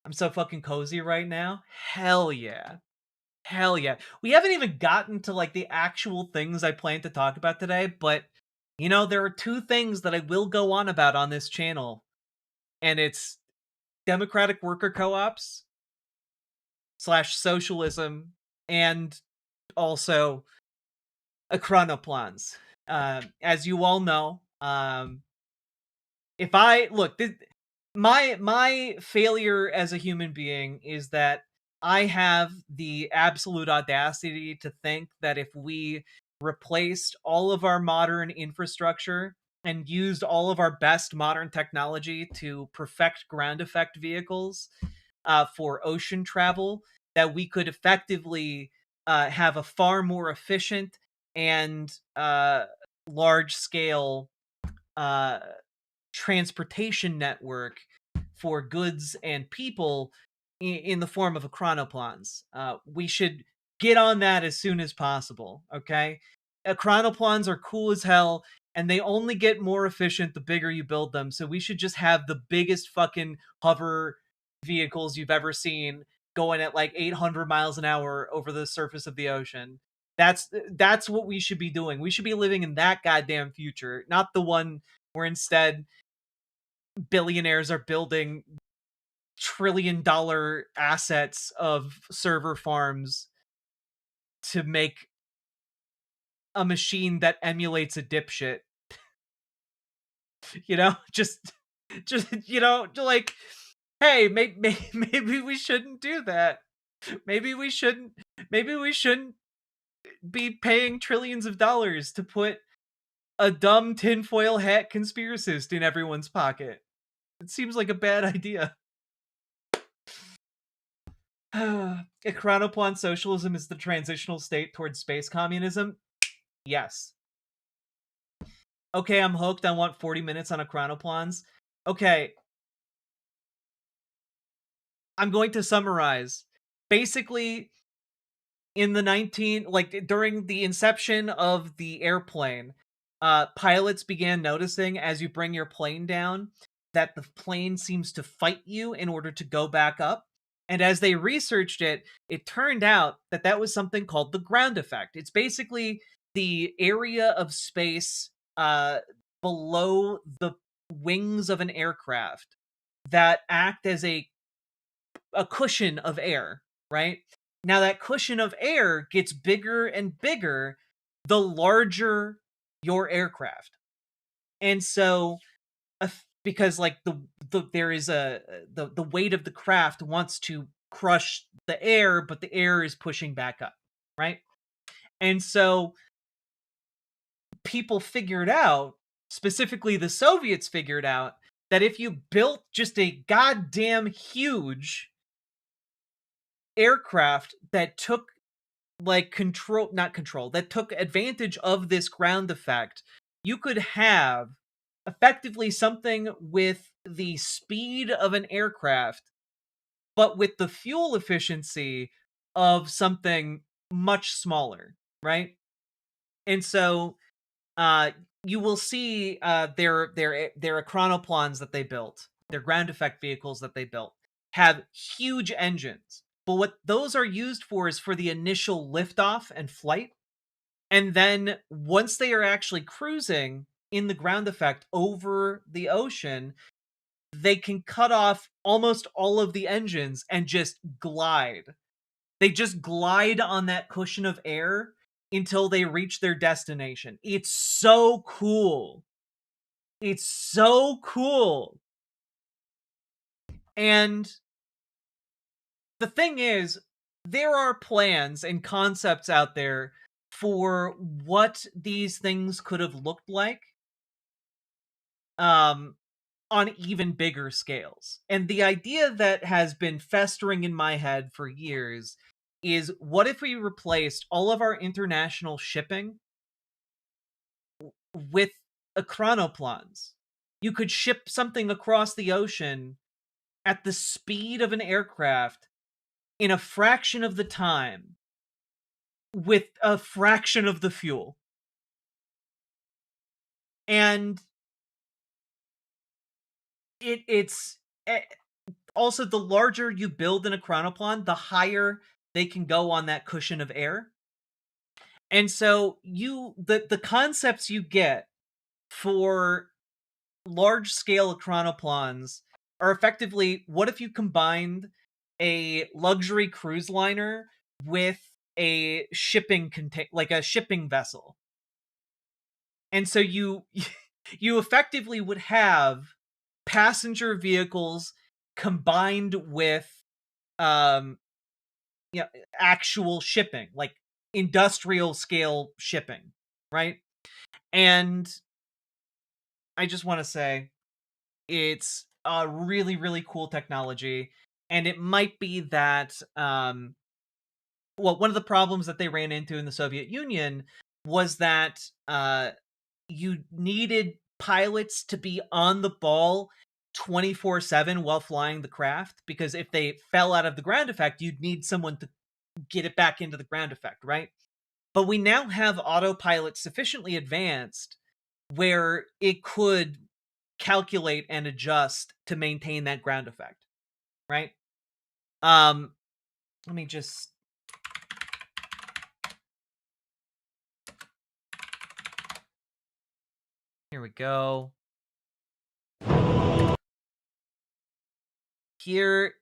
I'm so fucking cozy right now. Hell yeah. Hell yeah. We haven't even gotten to like the actual things I plan to talk about today, but you know, there are two things that I will go on about on this channel. And it's democratic worker co-ops / socialism, and also Achronoplans. As you all know, if I look, my failure as a human being is that I have the absolute audacity to think that if we replaced all of our modern infrastructure and used all of our best modern technology to perfect ground effect vehicles for ocean travel, that we could effectively have a far more efficient and large-scale transportation network for goods and people in the form of Achronoplans. We should get on that as soon as possible, okay? Achronoplans are cool as hell, and they only get more efficient the bigger you build them, so we should just have the biggest fucking hover vehicles you've ever seen going at like 800 miles an hour over the surface of the ocean. That's what we should be doing. We should be living in that goddamn future, not the one where instead billionaires are building trillion-dollar assets of server farms to make a machine that emulates a dipshit. You know, just you know, like, hey, maybe we shouldn't do that. Maybe we shouldn't be paying trillions of dollars to put a dumb tinfoil hat conspiracist in everyone's pocket. It seems like a bad idea. Achronoplan socialism is the transitional state towards space communism. Yes. Okay, I'm hooked. I want 40 minutes on Achronoplans. Okay. I'm going to summarize. Basically, in the during the inception of the airplane, pilots began noticing as you bring your plane down that the plane seems to fight you in order to go back up. And as they researched it, it turned out that that was something called the ground effect. It's basically the area of space below the wings of an aircraft that act as a cushion of air, right? Now that cushion of air gets bigger and bigger the larger your aircraft. And so because like there is the weight of the craft wants to crush the air, but the air is pushing back up, right? And so people figured out, specifically the Soviets figured out, that if you built just a goddamn huge aircraft that took that took advantage of this ground effect, you could have effectively something with the speed of an aircraft, but with the fuel efficiency of something much smaller, right? And so you will see their Achronoplans that they built, their ground effect vehicles that they built, have huge engines. But what those are used for is for the initial liftoff and flight. And then once they are actually cruising in the ground effect over the ocean, they can cut off almost all of the engines and just glide. They just glide on that cushion of air until they reach their destination. It's so cool. It's so cool. And the thing is, there are plans and concepts out there for what these things could have looked like on even bigger scales. And the idea that has been festering in my head for years is, what if we replaced all of our international shipping with Achronoplans? You could ship something across the ocean at the speed of an aircraft in a fraction of the time with a fraction of the fuel. And it's also, the larger you build an Achronoplan, the higher they can go on that cushion of air. And so the concepts you get for large scale Achronoplans are effectively, what if you combined a luxury cruise liner with a shipping a shipping vessel? And so you effectively would have passenger vehicles combined with actual shipping, like industrial scale shipping, right? And I just want to say, it's a really, really cool technology. And it might be that, one of the problems that they ran into in the Soviet Union was that you needed pilots to be on the ball 24/7 while flying the craft, because if they fell out of the ground effect, you'd need someone to get it back into the ground effect, right? But we now have autopilot sufficiently advanced where it could calculate and adjust to maintain that ground effect, right? Let me just... Here we go. Here,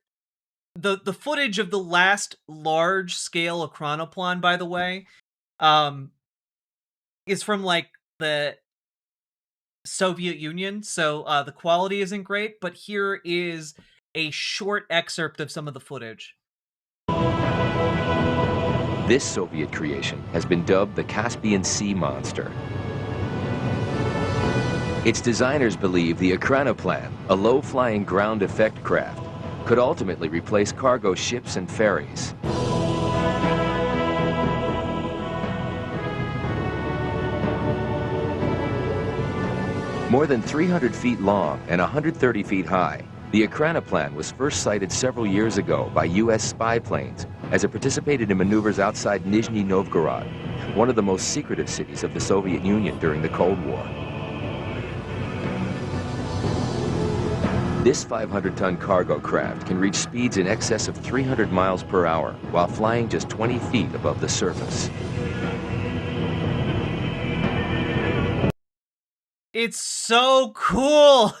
the footage of the last large-scale Achronoplan, by the way, is from, like, the Soviet Union, so the quality isn't great, but here is a short excerpt of some of the footage. This Soviet creation has been dubbed the Caspian Sea Monster. Its designers believe the Achronoplan, a low-flying ground effect craft, could ultimately replace cargo ships and ferries. More than 300 feet long and 130 feet high, the Achronoplan was first sighted several years ago by U.S. spy planes as it participated in maneuvers outside Nizhny Novgorod, one of the most secretive cities of the Soviet Union during the Cold War. This 500-ton cargo craft can reach speeds in excess of 300 miles per hour while flying just 20 feet above the surface. It's so cool!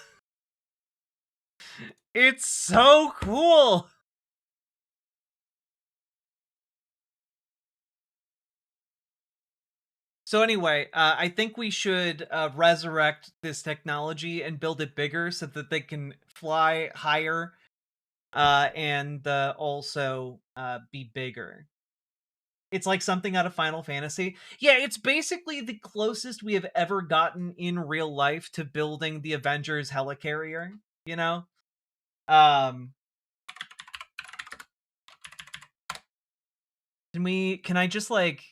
It's so cool! So anyway, I think we should resurrect this technology and build it bigger so that they can fly higher and also be bigger. It's like something out of Final Fantasy. Yeah, it's basically the closest we have ever gotten in real life to building the Avengers helicarrier, you know? Can I just, like...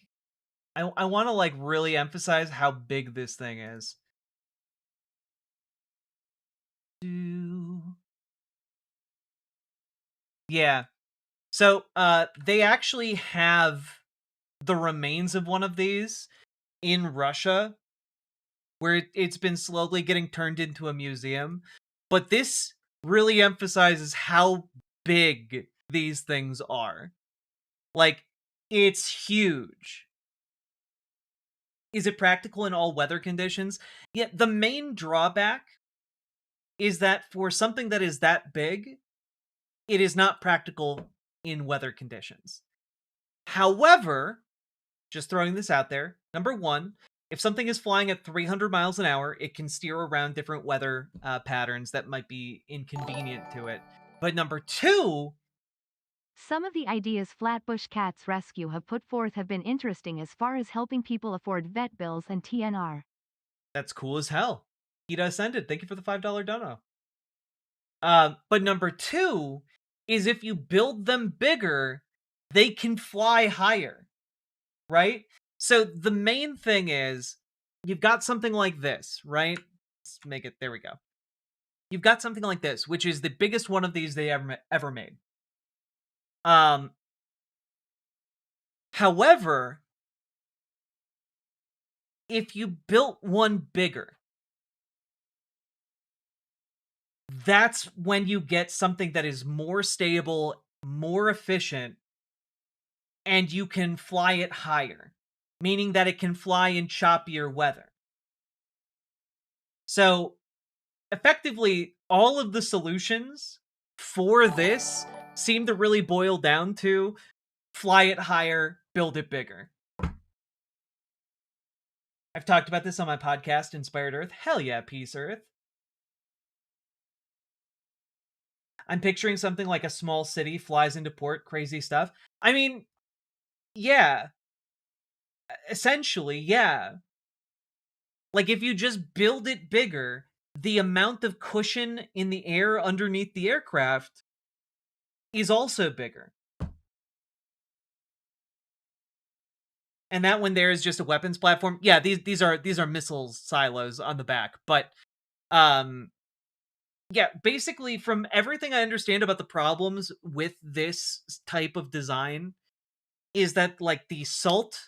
I want to, like, really emphasize how big this thing is. Yeah. So, they actually have the remains of one of these in Russia, where it's been slowly getting turned into a museum. But this really emphasizes how big these things are. Like, it's huge. Is it practical in all weather conditions? Yeah, the main drawback is that for something that is that big, it is not practical in weather conditions. However, just throwing this out there, number one, if something is flying at 300 miles an hour, it can steer around different weather patterns that might be inconvenient to it. But number two... Some of the ideas Flatbush Cats Rescue have put forth have been interesting as far as helping people afford vet bills and TNR. That's cool as hell. Ida Ascended, thank you for the $5 dono. But number two is if you build them bigger, they can fly higher, right? So the main thing is, you've got something like this, right? Let's make it, there we go. You've got something like this, which is the biggest one of these they ever made. However, if you built one bigger, that's when you get something that is more stable, more efficient, and you can fly it higher, meaning that it can fly in choppier weather. So, effectively, all of the solutions for this seem to really boil down to fly it higher, build it bigger. I've talked about this on my podcast, Inspired Earth. Hell yeah, Peace Earth. I'm picturing something like a small city flies into port, crazy stuff. I mean, yeah. Essentially, yeah. Like, if you just build it bigger, the amount of cushion in the air underneath the aircraft is also bigger. And that one there is just a weapons platform. Yeah, these are missiles silos on the back. But, yeah, basically, from everything I understand about the problems with this type of design, is that like the salt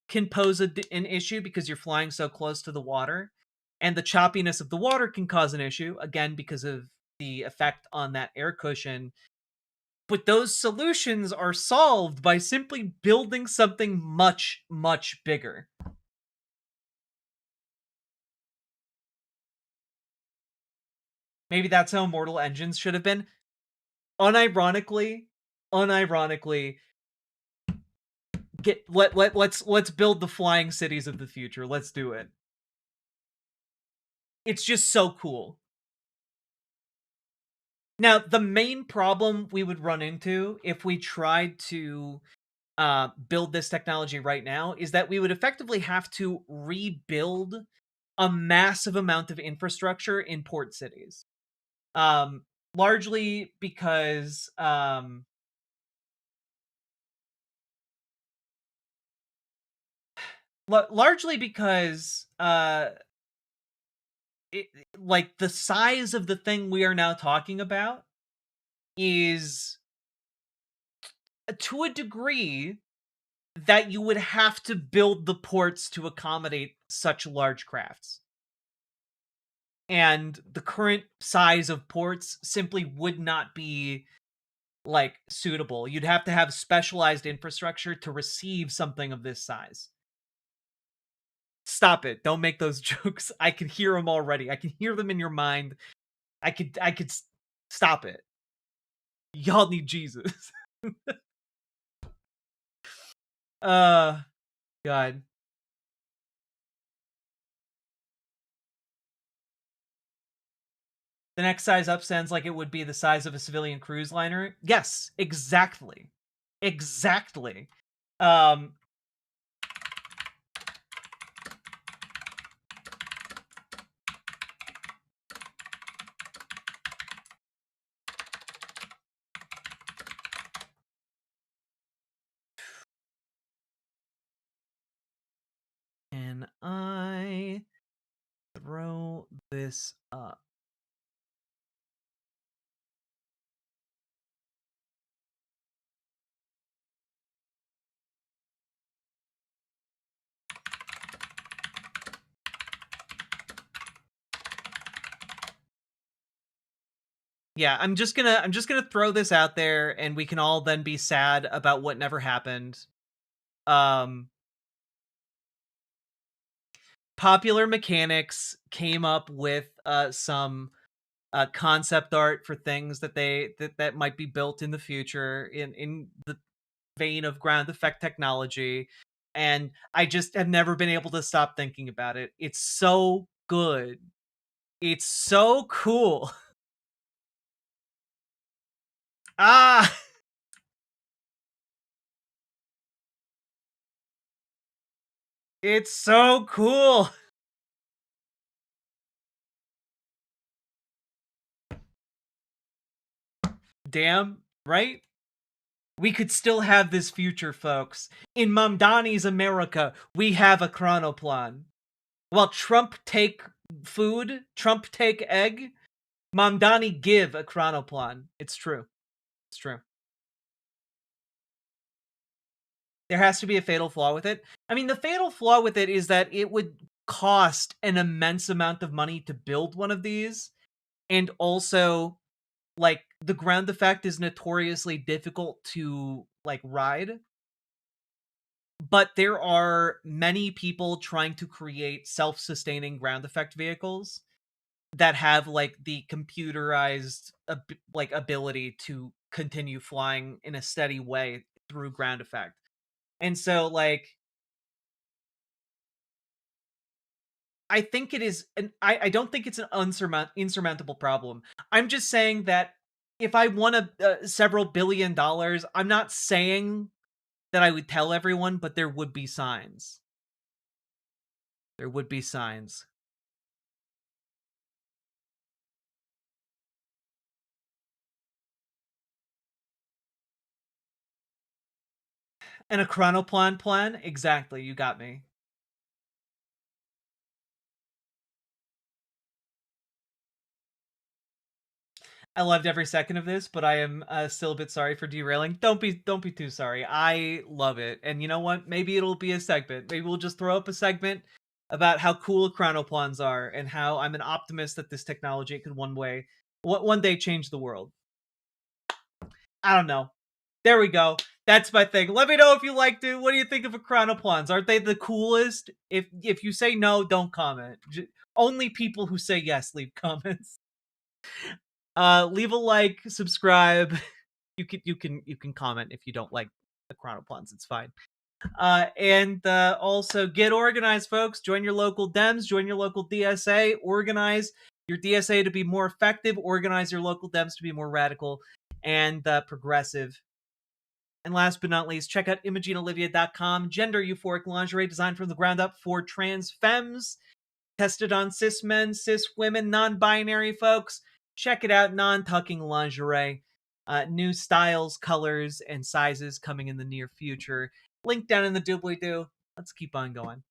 can pose an issue because you're flying so close to the water, and the choppiness of the water can cause an issue again because of the effect on that air cushion. But those solutions are solved by simply building something much, much bigger. Maybe that's how Immortal Engines should have been. Unironically, let's build the flying cities of the future. Let's do it. It's just so cool. Now, the main problem we would run into if we tried to build this technology right now is that we would effectively have to rebuild a massive amount of infrastructure in port cities. Largely because like the size of the thing we are now talking about is to a degree that you would have to build the ports to accommodate such large crafts. And the current size of ports simply would not be like suitable. You'd have to have specialized infrastructure to receive something of this size. Stop it. Don't make those jokes. I can hear them already. I can hear them in your mind. I could stop it. Y'all need Jesus. God. The next size up sounds like it would be the size of a civilian cruise liner. Yes, exactly. Exactly. Can I throw this up? Yeah, I'm just gonna throw this out there, and we can all then be sad about what never happened. Popular Mechanics came up with some concept art for things that that might be built in the future in the vein of ground effect technology, and I just have never been able to stop thinking about it. It's so good. It's so cool. Ah! It's so cool. Damn, right? We could still have this future, folks. In Mamdani's America, we have a chronoplan. While Trump take food, Trump take egg, Mamdani give a chronoplan. It's true. It's true. There has to be a fatal flaw with it. I mean, the fatal flaw with it is that it would cost an immense amount of money to build one of these. And also, like, the ground effect is notoriously difficult to, like, ride. But there are many people trying to create self-sustaining ground effect vehicles that have, like, the computerized, like, ability to continue flying in a steady way through ground effect. And so, like, I think it is, and I don't think it's an insurmountable problem. I'm just saying that if I won several $billion, I'm not saying that I would tell everyone, but there would be signs. There would be signs. And a chronoplan plan? Exactly, you got me. I loved every second of this, but I am still a bit sorry for derailing. Don't be too sorry. I love it. And you know what? Maybe it'll be a segment. Maybe we'll just throw up a segment about how cool Achronoplans are and how I'm an optimist that this technology could one day change the world. I don't know. There we go. That's my thing. Let me know if you liked it. What do you think of Achronoplans? Aren't they the coolest? If you say no, don't comment. Only people who say yes leave comments. Leave a like, subscribe. You can comment if you don't like Achronoplans. It's fine. And also get organized, folks. Join your local Dems. Join your local DSA. Organize your DSA to be more effective. Organize your local Dems to be more radical and progressive. And last but not least, check out ImogeneOlivia.com. Gender euphoric lingerie designed from the ground up for trans femmes. Tested on cis men, cis women, non-binary folks. Check it out, non-tucking lingerie. New styles, colors, and sizes coming in the near future. Link down in the doobly-doo. Let's keep on going.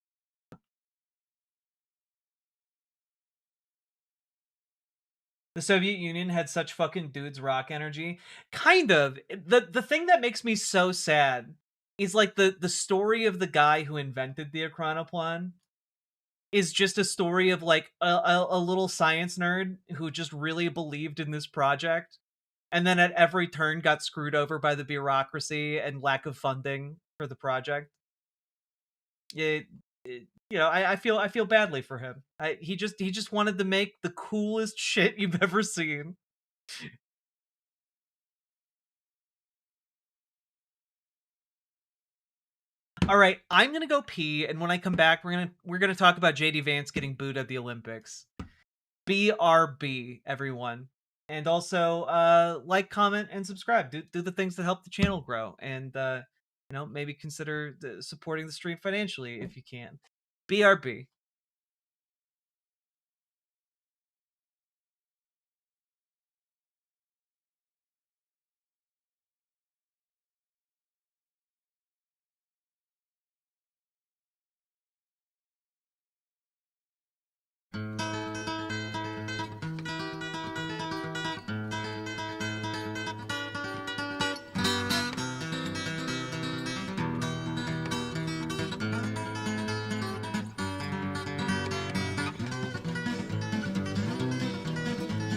The Soviet Union had such fucking dudes rock energy. Kind of. The thing that makes me so sad is like the story of the guy who invented the Achronoplan is just a story of like a little science nerd who just really believed in this project and then at every turn got screwed over by the bureaucracy and lack of funding for the project. I feel badly for him. He just wanted to make the coolest shit you've ever seen. All right, I'm gonna go pee, and when I come back, we're gonna talk about JD Vance getting booed at the Olympics. BRB, everyone, and also like, comment, and subscribe. Do the things that help the channel grow, and maybe consider supporting the stream financially if you can. BRB.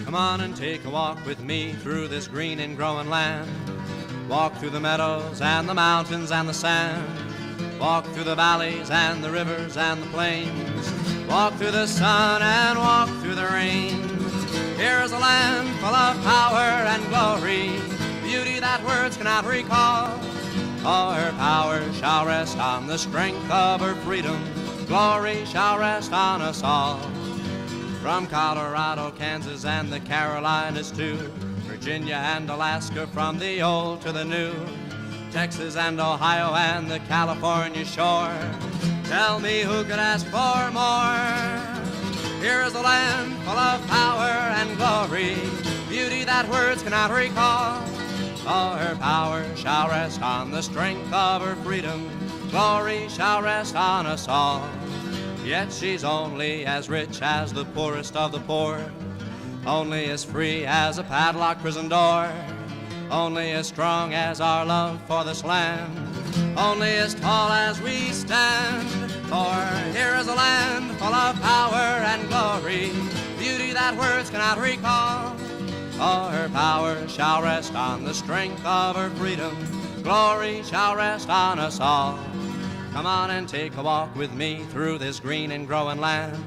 Come on and take a walk with me through this green and growing land. Walk through the meadows and the mountains and the sand. Walk through the valleys and the rivers and the plains. Walk through the sun and walk through the rain. Here's a land full of power and glory, beauty that words cannot recall. All her power shall rest on the strength of her freedom. Glory shall rest on us all. From Colorado, Kansas, and the Carolinas too, Virginia and Alaska, from the old to the new, Texas and Ohio and the California shore. Tell me who could ask for more? Here is a land full of power and glory, beauty that words cannot recall. All her power shall rest on the strength of her freedom. Glory shall rest on us all. Yet she's only as rich as the poorest of the poor, only as free as a padlocked prison door, only as strong as our love for this land, only as tall as we stand. For here is a land full of power and glory, beauty that words cannot recall. All her power shall rest on the strength of her freedom. Glory shall rest on us all. Come on and take a walk with me through this green and growing land.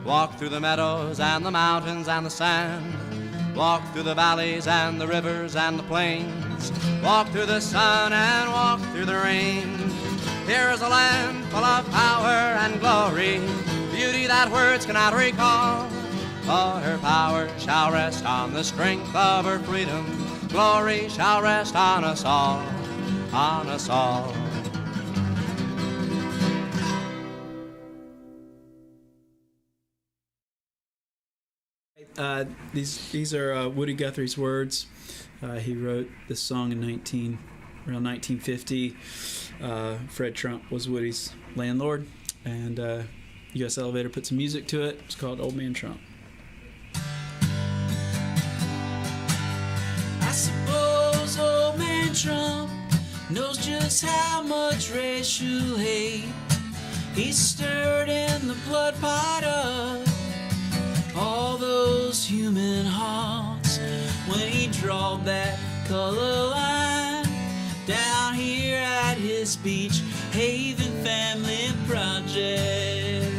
Walk through the meadows and the mountains and the sand. Walk through the valleys and the rivers and the plains. Walk through the sun and walk through the rain. Here is a land full of power and glory, beauty that words cannot recall. All her power shall rest on the strength of her freedom. Glory shall rest on us all, on us all. These are Woody Guthrie's words. He wrote this song in around 1950. Fred Trump was Woody's landlord, and U.S. Elevator put some music to it. It's called Old Man Trump. knows just how much racial hate he stirred in the blood pot of all those human hearts when he drawed that color line down here at his beach Haven family project.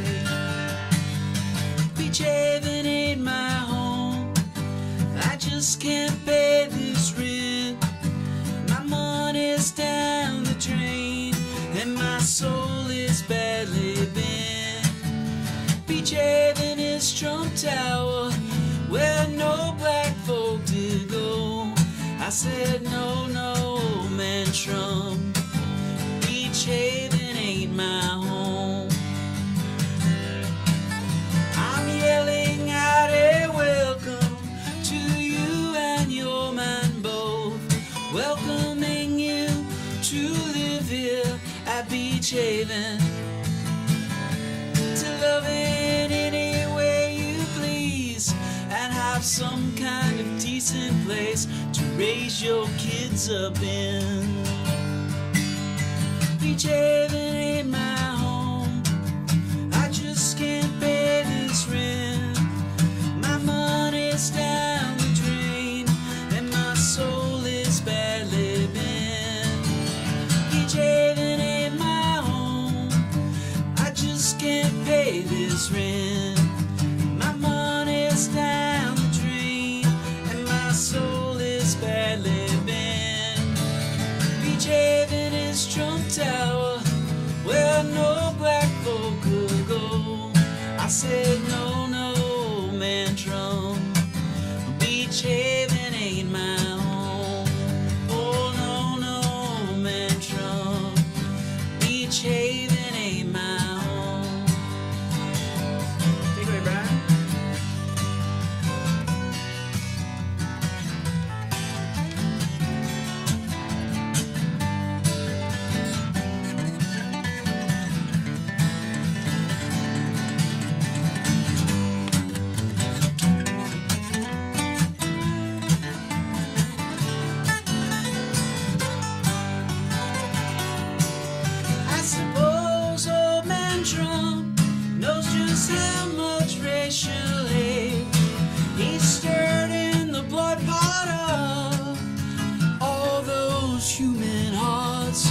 Beach Haven ain't my home, I just can't pay this rent. My money's down the drain and my soul is badly bent. Beach Haven is Trump Tower where no black folk to go. I said no, no, man Trump, Beach Haven ain't my home. I'm yelling out a welcome to you and your man both, welcoming you to live here at Beach Haven, to love it any way you please and have some kind of decent place to raise your kids up in. Beach Haven ain't my home, I just can't pay this rent. My money's down the drain and my soul is badly bent. Beach Haven ain't my home, I just can't pay this rent. My money's down the drain and my soul is badly bent. Beach Haven is Trump Tower where no black folk could go. I said no, no, man Trump, Beach Haven ain't my home. Oh no, no, man Trump, Beach Haven ain't my home. Take it away, Brian. I suppose old man Trump knows just how much racial hate he stirred in the blood pot of all those human hearts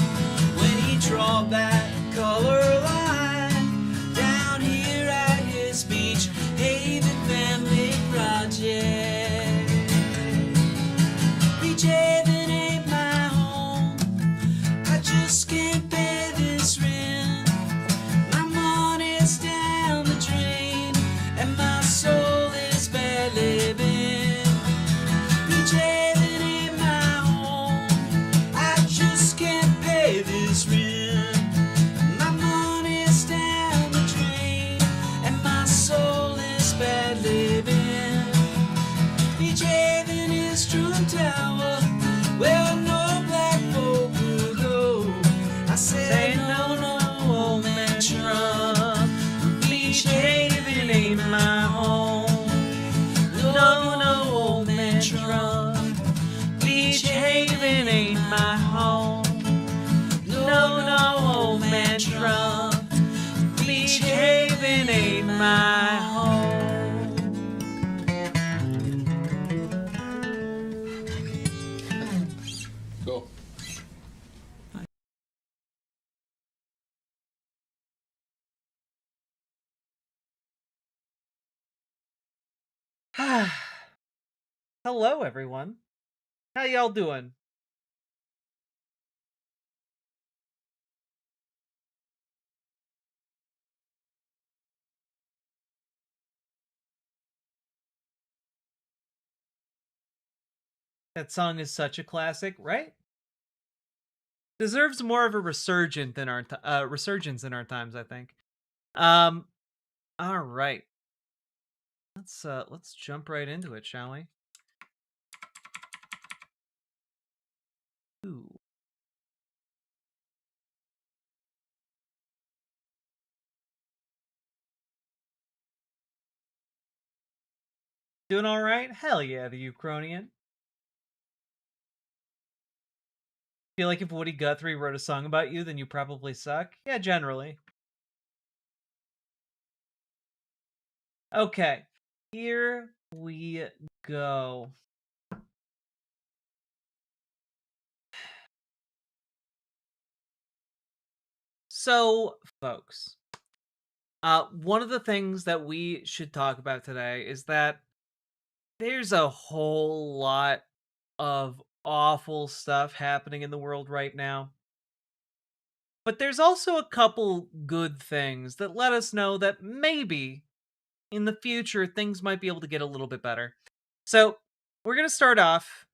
when he drawed that color line down here at his Beach Haven family project. Beach Haven ain't my home, I just can't pay this rent. My money's down the drain and my soul is badly bent. Beach Haven ain't my home, I just can't pay this rent. My money's down the drain and my soul is badly bent. Beach Haven is Trump Tower where no black folk will go. I said no, no, man Trump, Beach Haven ain't my home. No, no, man Trump, Beach Haven ain't my home. No, no, man Trump, Beach Haven ain't my home. Go. Hello, everyone. How y'all doing? That song is such a classic, right? Deserves more of a resurgence in our times, I think. All right. Let's jump right into it, shall we? Ooh. Doing all right? Hell yeah, the Uchronian. Feel like if Woody Guthrie wrote a song about you, then you probably suck? Yeah, generally. Okay, here we go. So, folks, one of the things that we should talk about today is that there's a whole lot of awful stuff happening in the world right now. But there's also a couple good things that let us know that maybe in the future things might be able to get a little bit better. So we're going to start off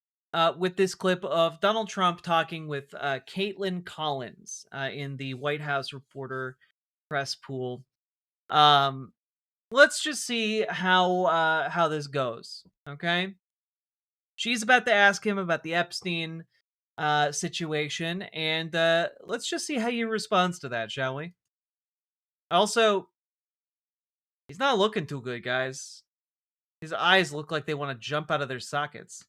with this clip of Donald Trump talking with Caitlin Collins in the White House reporter press pool. Let's just see how this goes. Okay, she's about to ask him about the Epstein situation, and let's just see how he responds to that, shall we? Also, he's not looking too good, guys. His eyes look like they want to jump out of their sockets.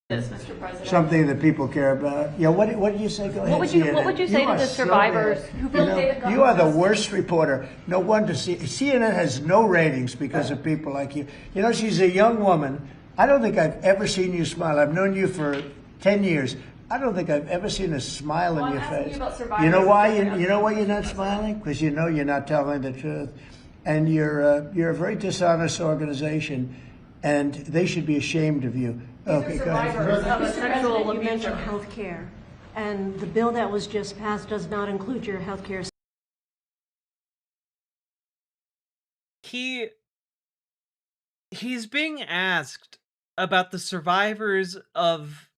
This, Mr. President. Something that people care about. Yeah, what did you say? Go ahead. What would you say to the survivors who feel you are the worst reporter. No wonder CNN has no ratings because of people like you. You know, she's a young woman. I don't think I've ever seen you smile. I've known you for 10 years. I don't think I've ever seen a smile in your face. You know why? You know why you're not smiling? Because you know you're not telling the truth. And you're a very dishonest organization, and they should be ashamed of you. Okay, go ahead. You mentioned health care, and the bill that was just passed does not include your health care. He's being asked about the survivors of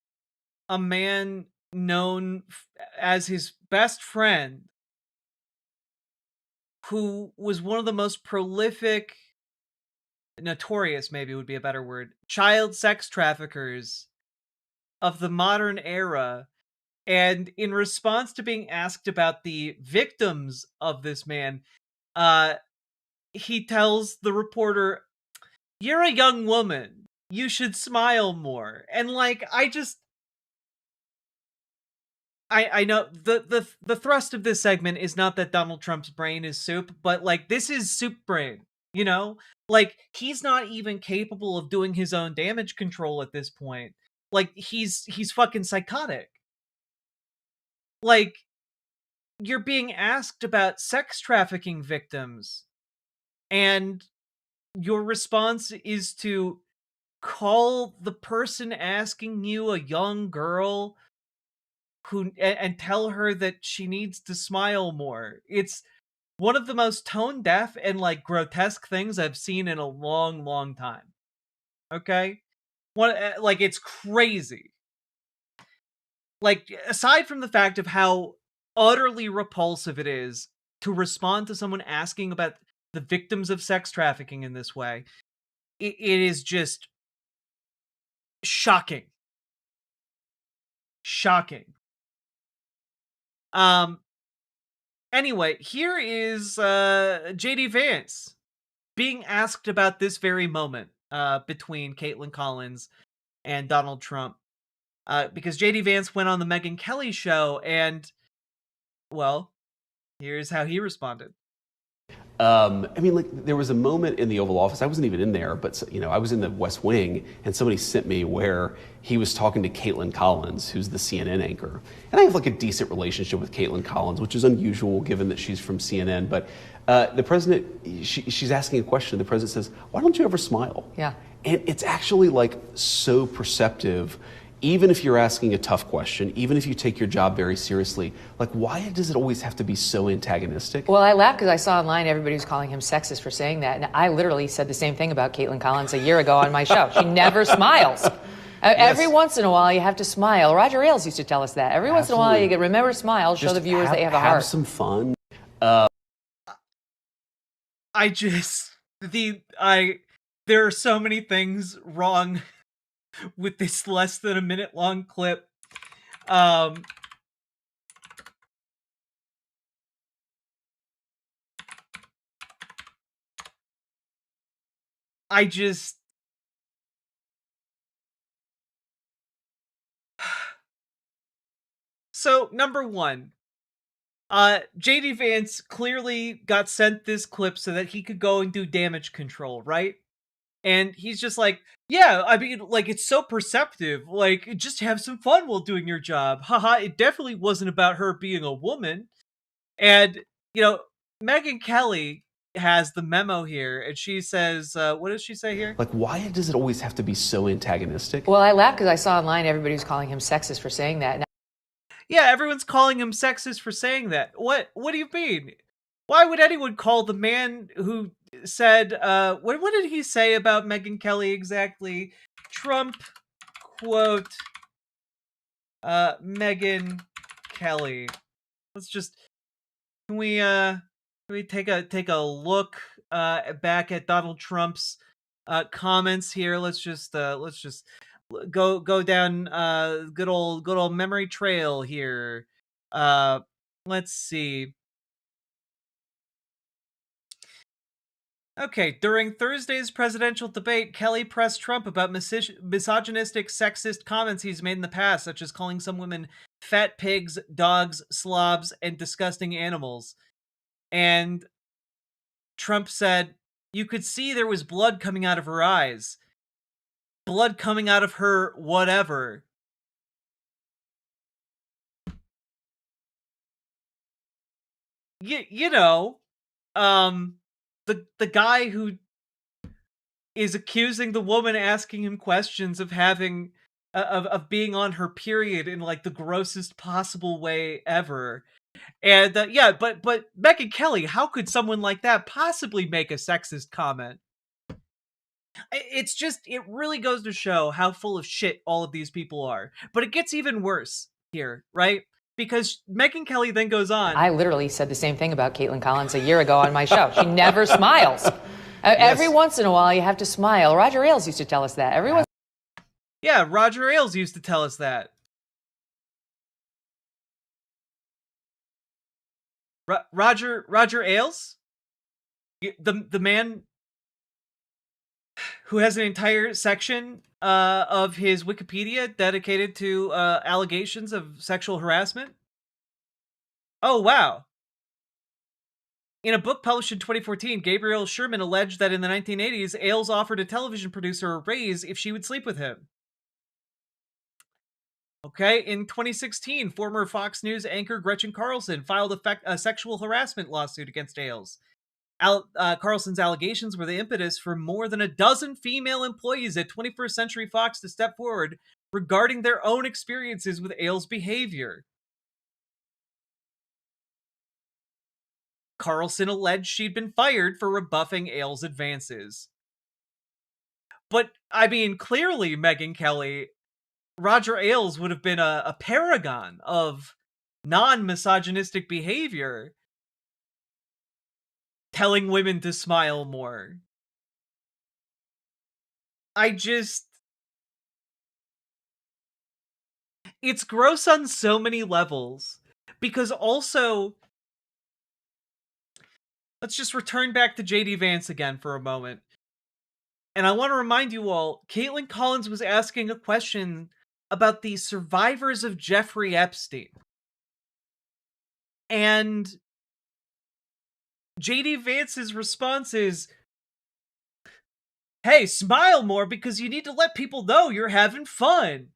a man known as his best friend, who was one of the most prolific, notorious maybe would be a better word, child sex traffickers of the modern era. And in response to being asked about the victims of this man, he tells the reporter, "You're a young woman. You should smile more." And like, I know the thrust of this segment is not that Donald Trump's brain is soup, but like, this is soup brain, you know? Like, he's not even capable of doing his own damage control at this point. Like, he's fucking psychotic. Like, you're being asked about sex trafficking victims, and your response is to call the person asking you a young girl who and tell her that she needs to smile more. It's one of the most tone deaf and like grotesque things I've seen in a long, long time. Okay? Like, it's crazy. Like, aside from the fact of how utterly repulsive it is to respond to someone asking about the victims of sex trafficking in this way, it is just shocking. Shocking. Anyway, here is JD Vance being asked about this very moment between Caitlin Collins and Donald Trump. Because JD Vance went on the Megyn Kelly show, and, well, here's how he responded. I mean, like, there was a moment in the Oval Office, I wasn't even in there, but, you know, I was in the West Wing, and somebody sent me where he was talking to Caitlin Collins, who's the CNN anchor. And I have, like, a decent relationship with Caitlin Collins, which is unusual given that she's from CNN. But the president, she's asking a question. The president says, "Why don't you ever smile?" Yeah. And it's actually, like, so perceptive. Even if you're asking a tough question, even if you take your job very seriously, like, why does it always have to be so antagonistic? Well, I laughed because I saw online everybody was calling him sexist for saying that. And I literally said the same thing about Caitlin Collins a year ago on my show. She never smiles. Every once in a while, you have to smile. Roger Ailes used to tell us that. Every once in a while, you get remember smile, show the viewers that you have a heart. Have some fun. There are so many things wrong with this less than a minute long clip. So, number one, JD Vance clearly got sent this clip so that he could go and do damage control, right? And he's just like, yeah, I mean, like, it's so perceptive. Like, just have some fun while doing your job. Haha, it definitely wasn't about her being a woman. And, you know, Megyn Kelly has the memo here, and she says, what does she say here? Like, why does it always have to be so antagonistic? Well, I laugh because I saw online everybody was calling him sexist for saying that. Yeah, everyone's calling him sexist for saying that. What do you mean? Why would anyone call the man who said, what did he say about Megyn Kelly exactly? Trump quote, Megyn Kelly. Let's just, can we take a look back at Donald Trump's comments here? Let's just go down good old memory trail here. Let's see. Okay, during Thursday's presidential debate, Kelly pressed Trump about misogynistic, sexist comments he's made in the past, such as calling some women fat pigs, dogs, slobs, and disgusting animals. And Trump said, "You could see there was blood coming out of her eyes. Blood coming out of her whatever." You know, the guy who is accusing the woman asking him questions of having of being on her period in like the grossest possible way ever. And yeah, but Megyn Kelly, how could someone like that possibly make a sexist comment? It's just, it really goes to show how full of shit all of these people are. But it gets even worse here, right? Because Megyn Kelly then goes on. I literally said the same thing about Caitlin Collins a year ago on my show. She never smiles. Every once in a while, you have to smile. Roger Ailes used to tell us that. Yeah, Roger Ailes used to tell us that. Roger Ailes? The man who has an entire section of his Wikipedia dedicated to allegations of sexual harassment? Oh, wow. In a book published in 2014, Gabriel Sherman alleged that in the 1980s, Ailes offered a television producer a raise if she would sleep with him. Okay, in 2016, former Fox News anchor Gretchen Carlson filed a sexual harassment lawsuit against Ailes. Carlson's allegations were the impetus for more than a dozen female employees at 21st Century Fox to step forward regarding their own experiences with Ailes' behavior. Carlson alleged she'd been fired for rebuffing Ailes' advances. But, I mean, clearly, Megyn Kelly, Roger Ailes would have been a paragon of non-misogynistic behavior, telling women to smile more. It's gross on so many levels, because also, let's just return back to JD Vance again for a moment. And I want to remind you all, Caitlin Collins was asking a question about the survivors of Jeffrey Epstein. And JD Vance's response is, hey, smile more because you need to let people know you're having fun.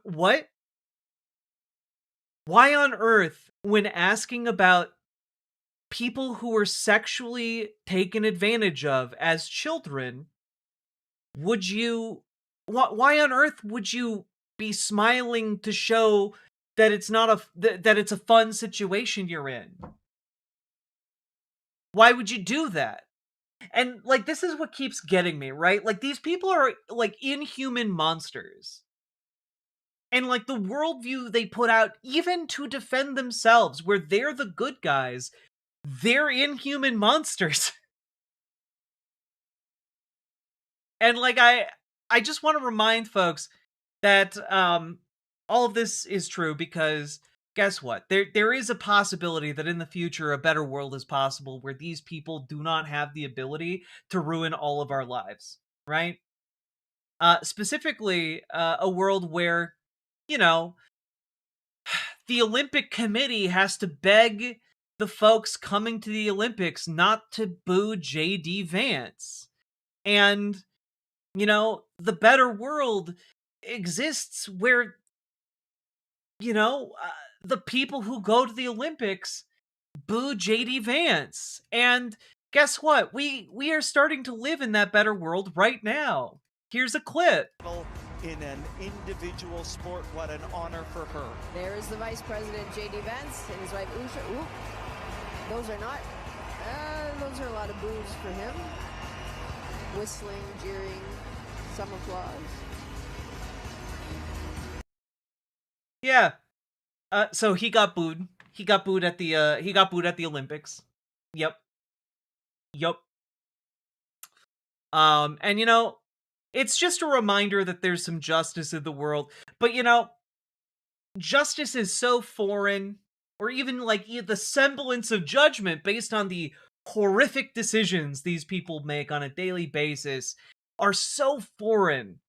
What? Why on earth, when asking about people who were sexually taken advantage of as children, would you... Why on earth would you be smiling to show that it's not that it's a fun situation you're in? Why would you do that? And, like, this is what keeps getting me, right? Like, these people are, like, inhuman monsters. And, like, the worldview they put out, even to defend themselves, where they're the good guys, they're inhuman monsters. And, like, I just want to remind folks that all of this is true because, guess what? There is a possibility that in the future a better world is possible where these people do not have the ability to ruin all of our lives, right? Specifically, a world where, you know, the Olympic Committee has to beg the folks coming to the Olympics not to boo J.D. Vance. And, you know, the better world exists where, you know, the people who go to the Olympics boo J.D. Vance. And guess what? We are starting to live in that better world right now. Here's a clip. In an individual sport, what an honor for her. There is the Vice President, J.D. Vance, and his wife, Usha. Ooh, those are not, those are a lot of boos for him. Whistling, jeering, some applause. Yeah. So he got booed. He got booed at the Olympics. Yep. And you know, it's just a reminder that there's some justice in the world. But you know, justice is so foreign, or even like the semblance of judgment based on the horrific decisions these people make on a daily basis are so foreign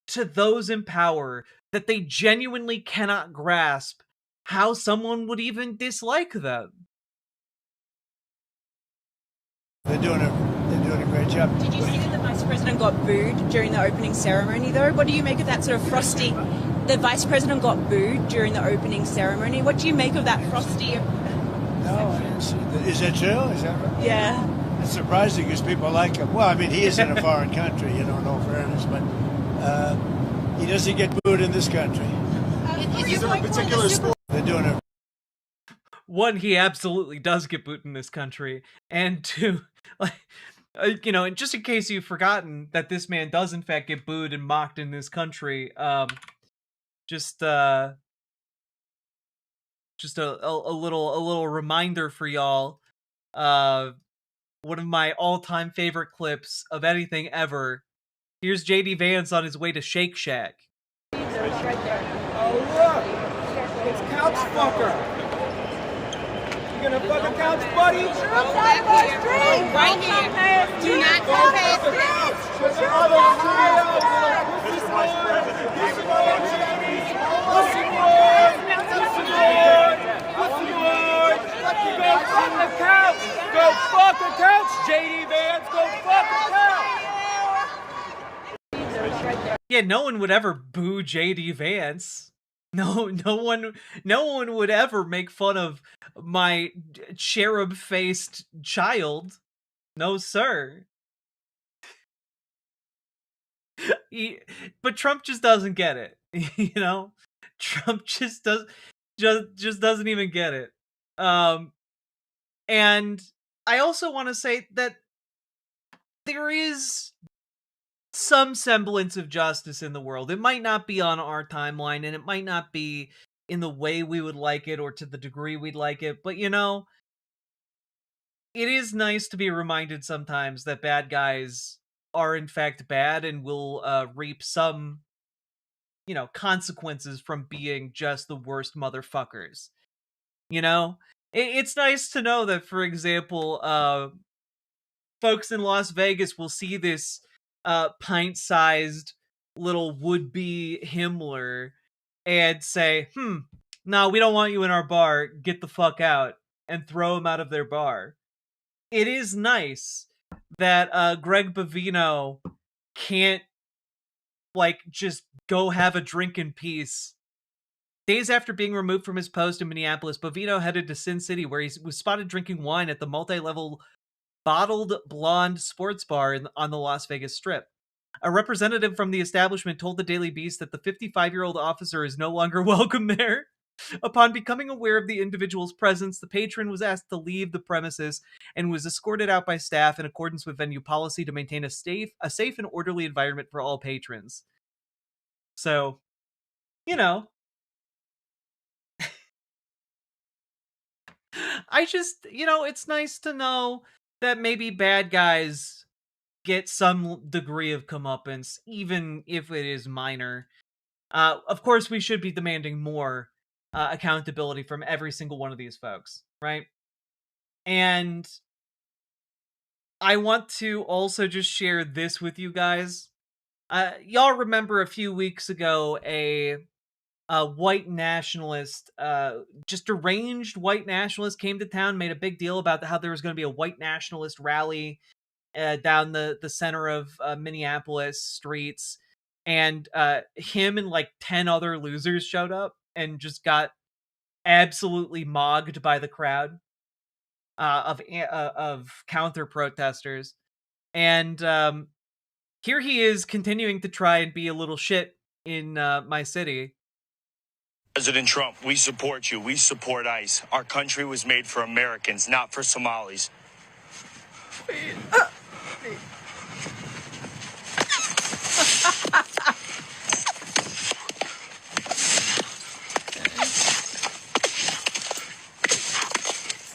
to those in power that they genuinely cannot grasp how someone would even dislike them. They're doing a great job. Did you see that the Vice President got booed during the opening ceremony, though? What do you make of that sort of frosty... The Vice President got booed during the opening ceremony. What do you make of that frosty... No, I didn't see that. Is that true? Is that right? Yeah. It's surprising because people like him. Well, I mean, he is in a foreign country, you know, in all fairness, but he doesn't get booed in this country. Is there a particular sport? They're doing a... One, he absolutely does get booed in this country, and two, like, you know, and just in case you've forgotten that this man does in fact get booed and mocked in this country, just a little reminder for y'all. One of my all-time favorite clips of anything ever. Here's JD Vance on his way to Shake Shack. Right there. Oh look! It's Couch Fucker! You gonna fuck a couch, buddy? Right here. Do not go past this. With the other trio, pussy boy, pussy boy, pussy boy, pussy boy, pussy boy. Go fuck the couch. Go fuck the couch, JD Vance. Go fuck the couch. Yeah, no one would ever boo JD Vance. No one would ever make fun of my cherub-faced child. No, sir. But Trump just doesn't get it. You know? Trump just doesn't even get it. And I also want to say that there is some semblance of justice in the world. It might not be on our timeline, and it might not be in the way we would like it or to the degree we'd like it, but you know, it is nice to be reminded sometimes that bad guys are in fact bad and will reap some, you know, consequences from being just the worst motherfuckers. You know? It's nice to know that, for example, folks in Las Vegas will see this pint-sized little would-be Himmler and say, no, we don't want you in our bar, get the fuck out, and throw him out of their bar. It is nice that Greg Bovino can't, like, just go have a drink in peace. Days after being removed from his post in Minneapolis, Bovino headed to Sin City, where he was spotted drinking wine at the multi-level Bottled Blonde sports bar on the Las Vegas Strip. A representative from the establishment told the Daily Beast that the 55-year-old officer is no longer welcome there. Upon becoming aware of the individual's presence, the patron was asked to leave the premises and was escorted out by staff in accordance with venue policy to maintain a safe and orderly environment for all patrons. So, you know, I just, you know, it's nice to know that maybe bad guys get some degree of comeuppance, even if it is minor. Of course, we should be demanding more accountability from every single one of these folks, right? And I want to also just share this with you guys. Y'all remember a few weeks ago, a white nationalist, just deranged white nationalist came to town, made a big deal about how there was going to be a white nationalist rally down the center of Minneapolis streets. And him and like 10 other losers showed up and just got absolutely mogged by the crowd of counter protesters. And here he is continuing to try and be a little shit in my city. President Trump, we support you. We support ICE. Our country was made for Americans, not for Somalis.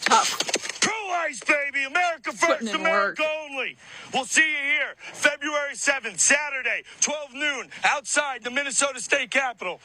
Tough. Pro ICE, baby. America first, America only. We'll see you here February 7th, Saturday, 12 noon, outside the Minnesota State Capitol.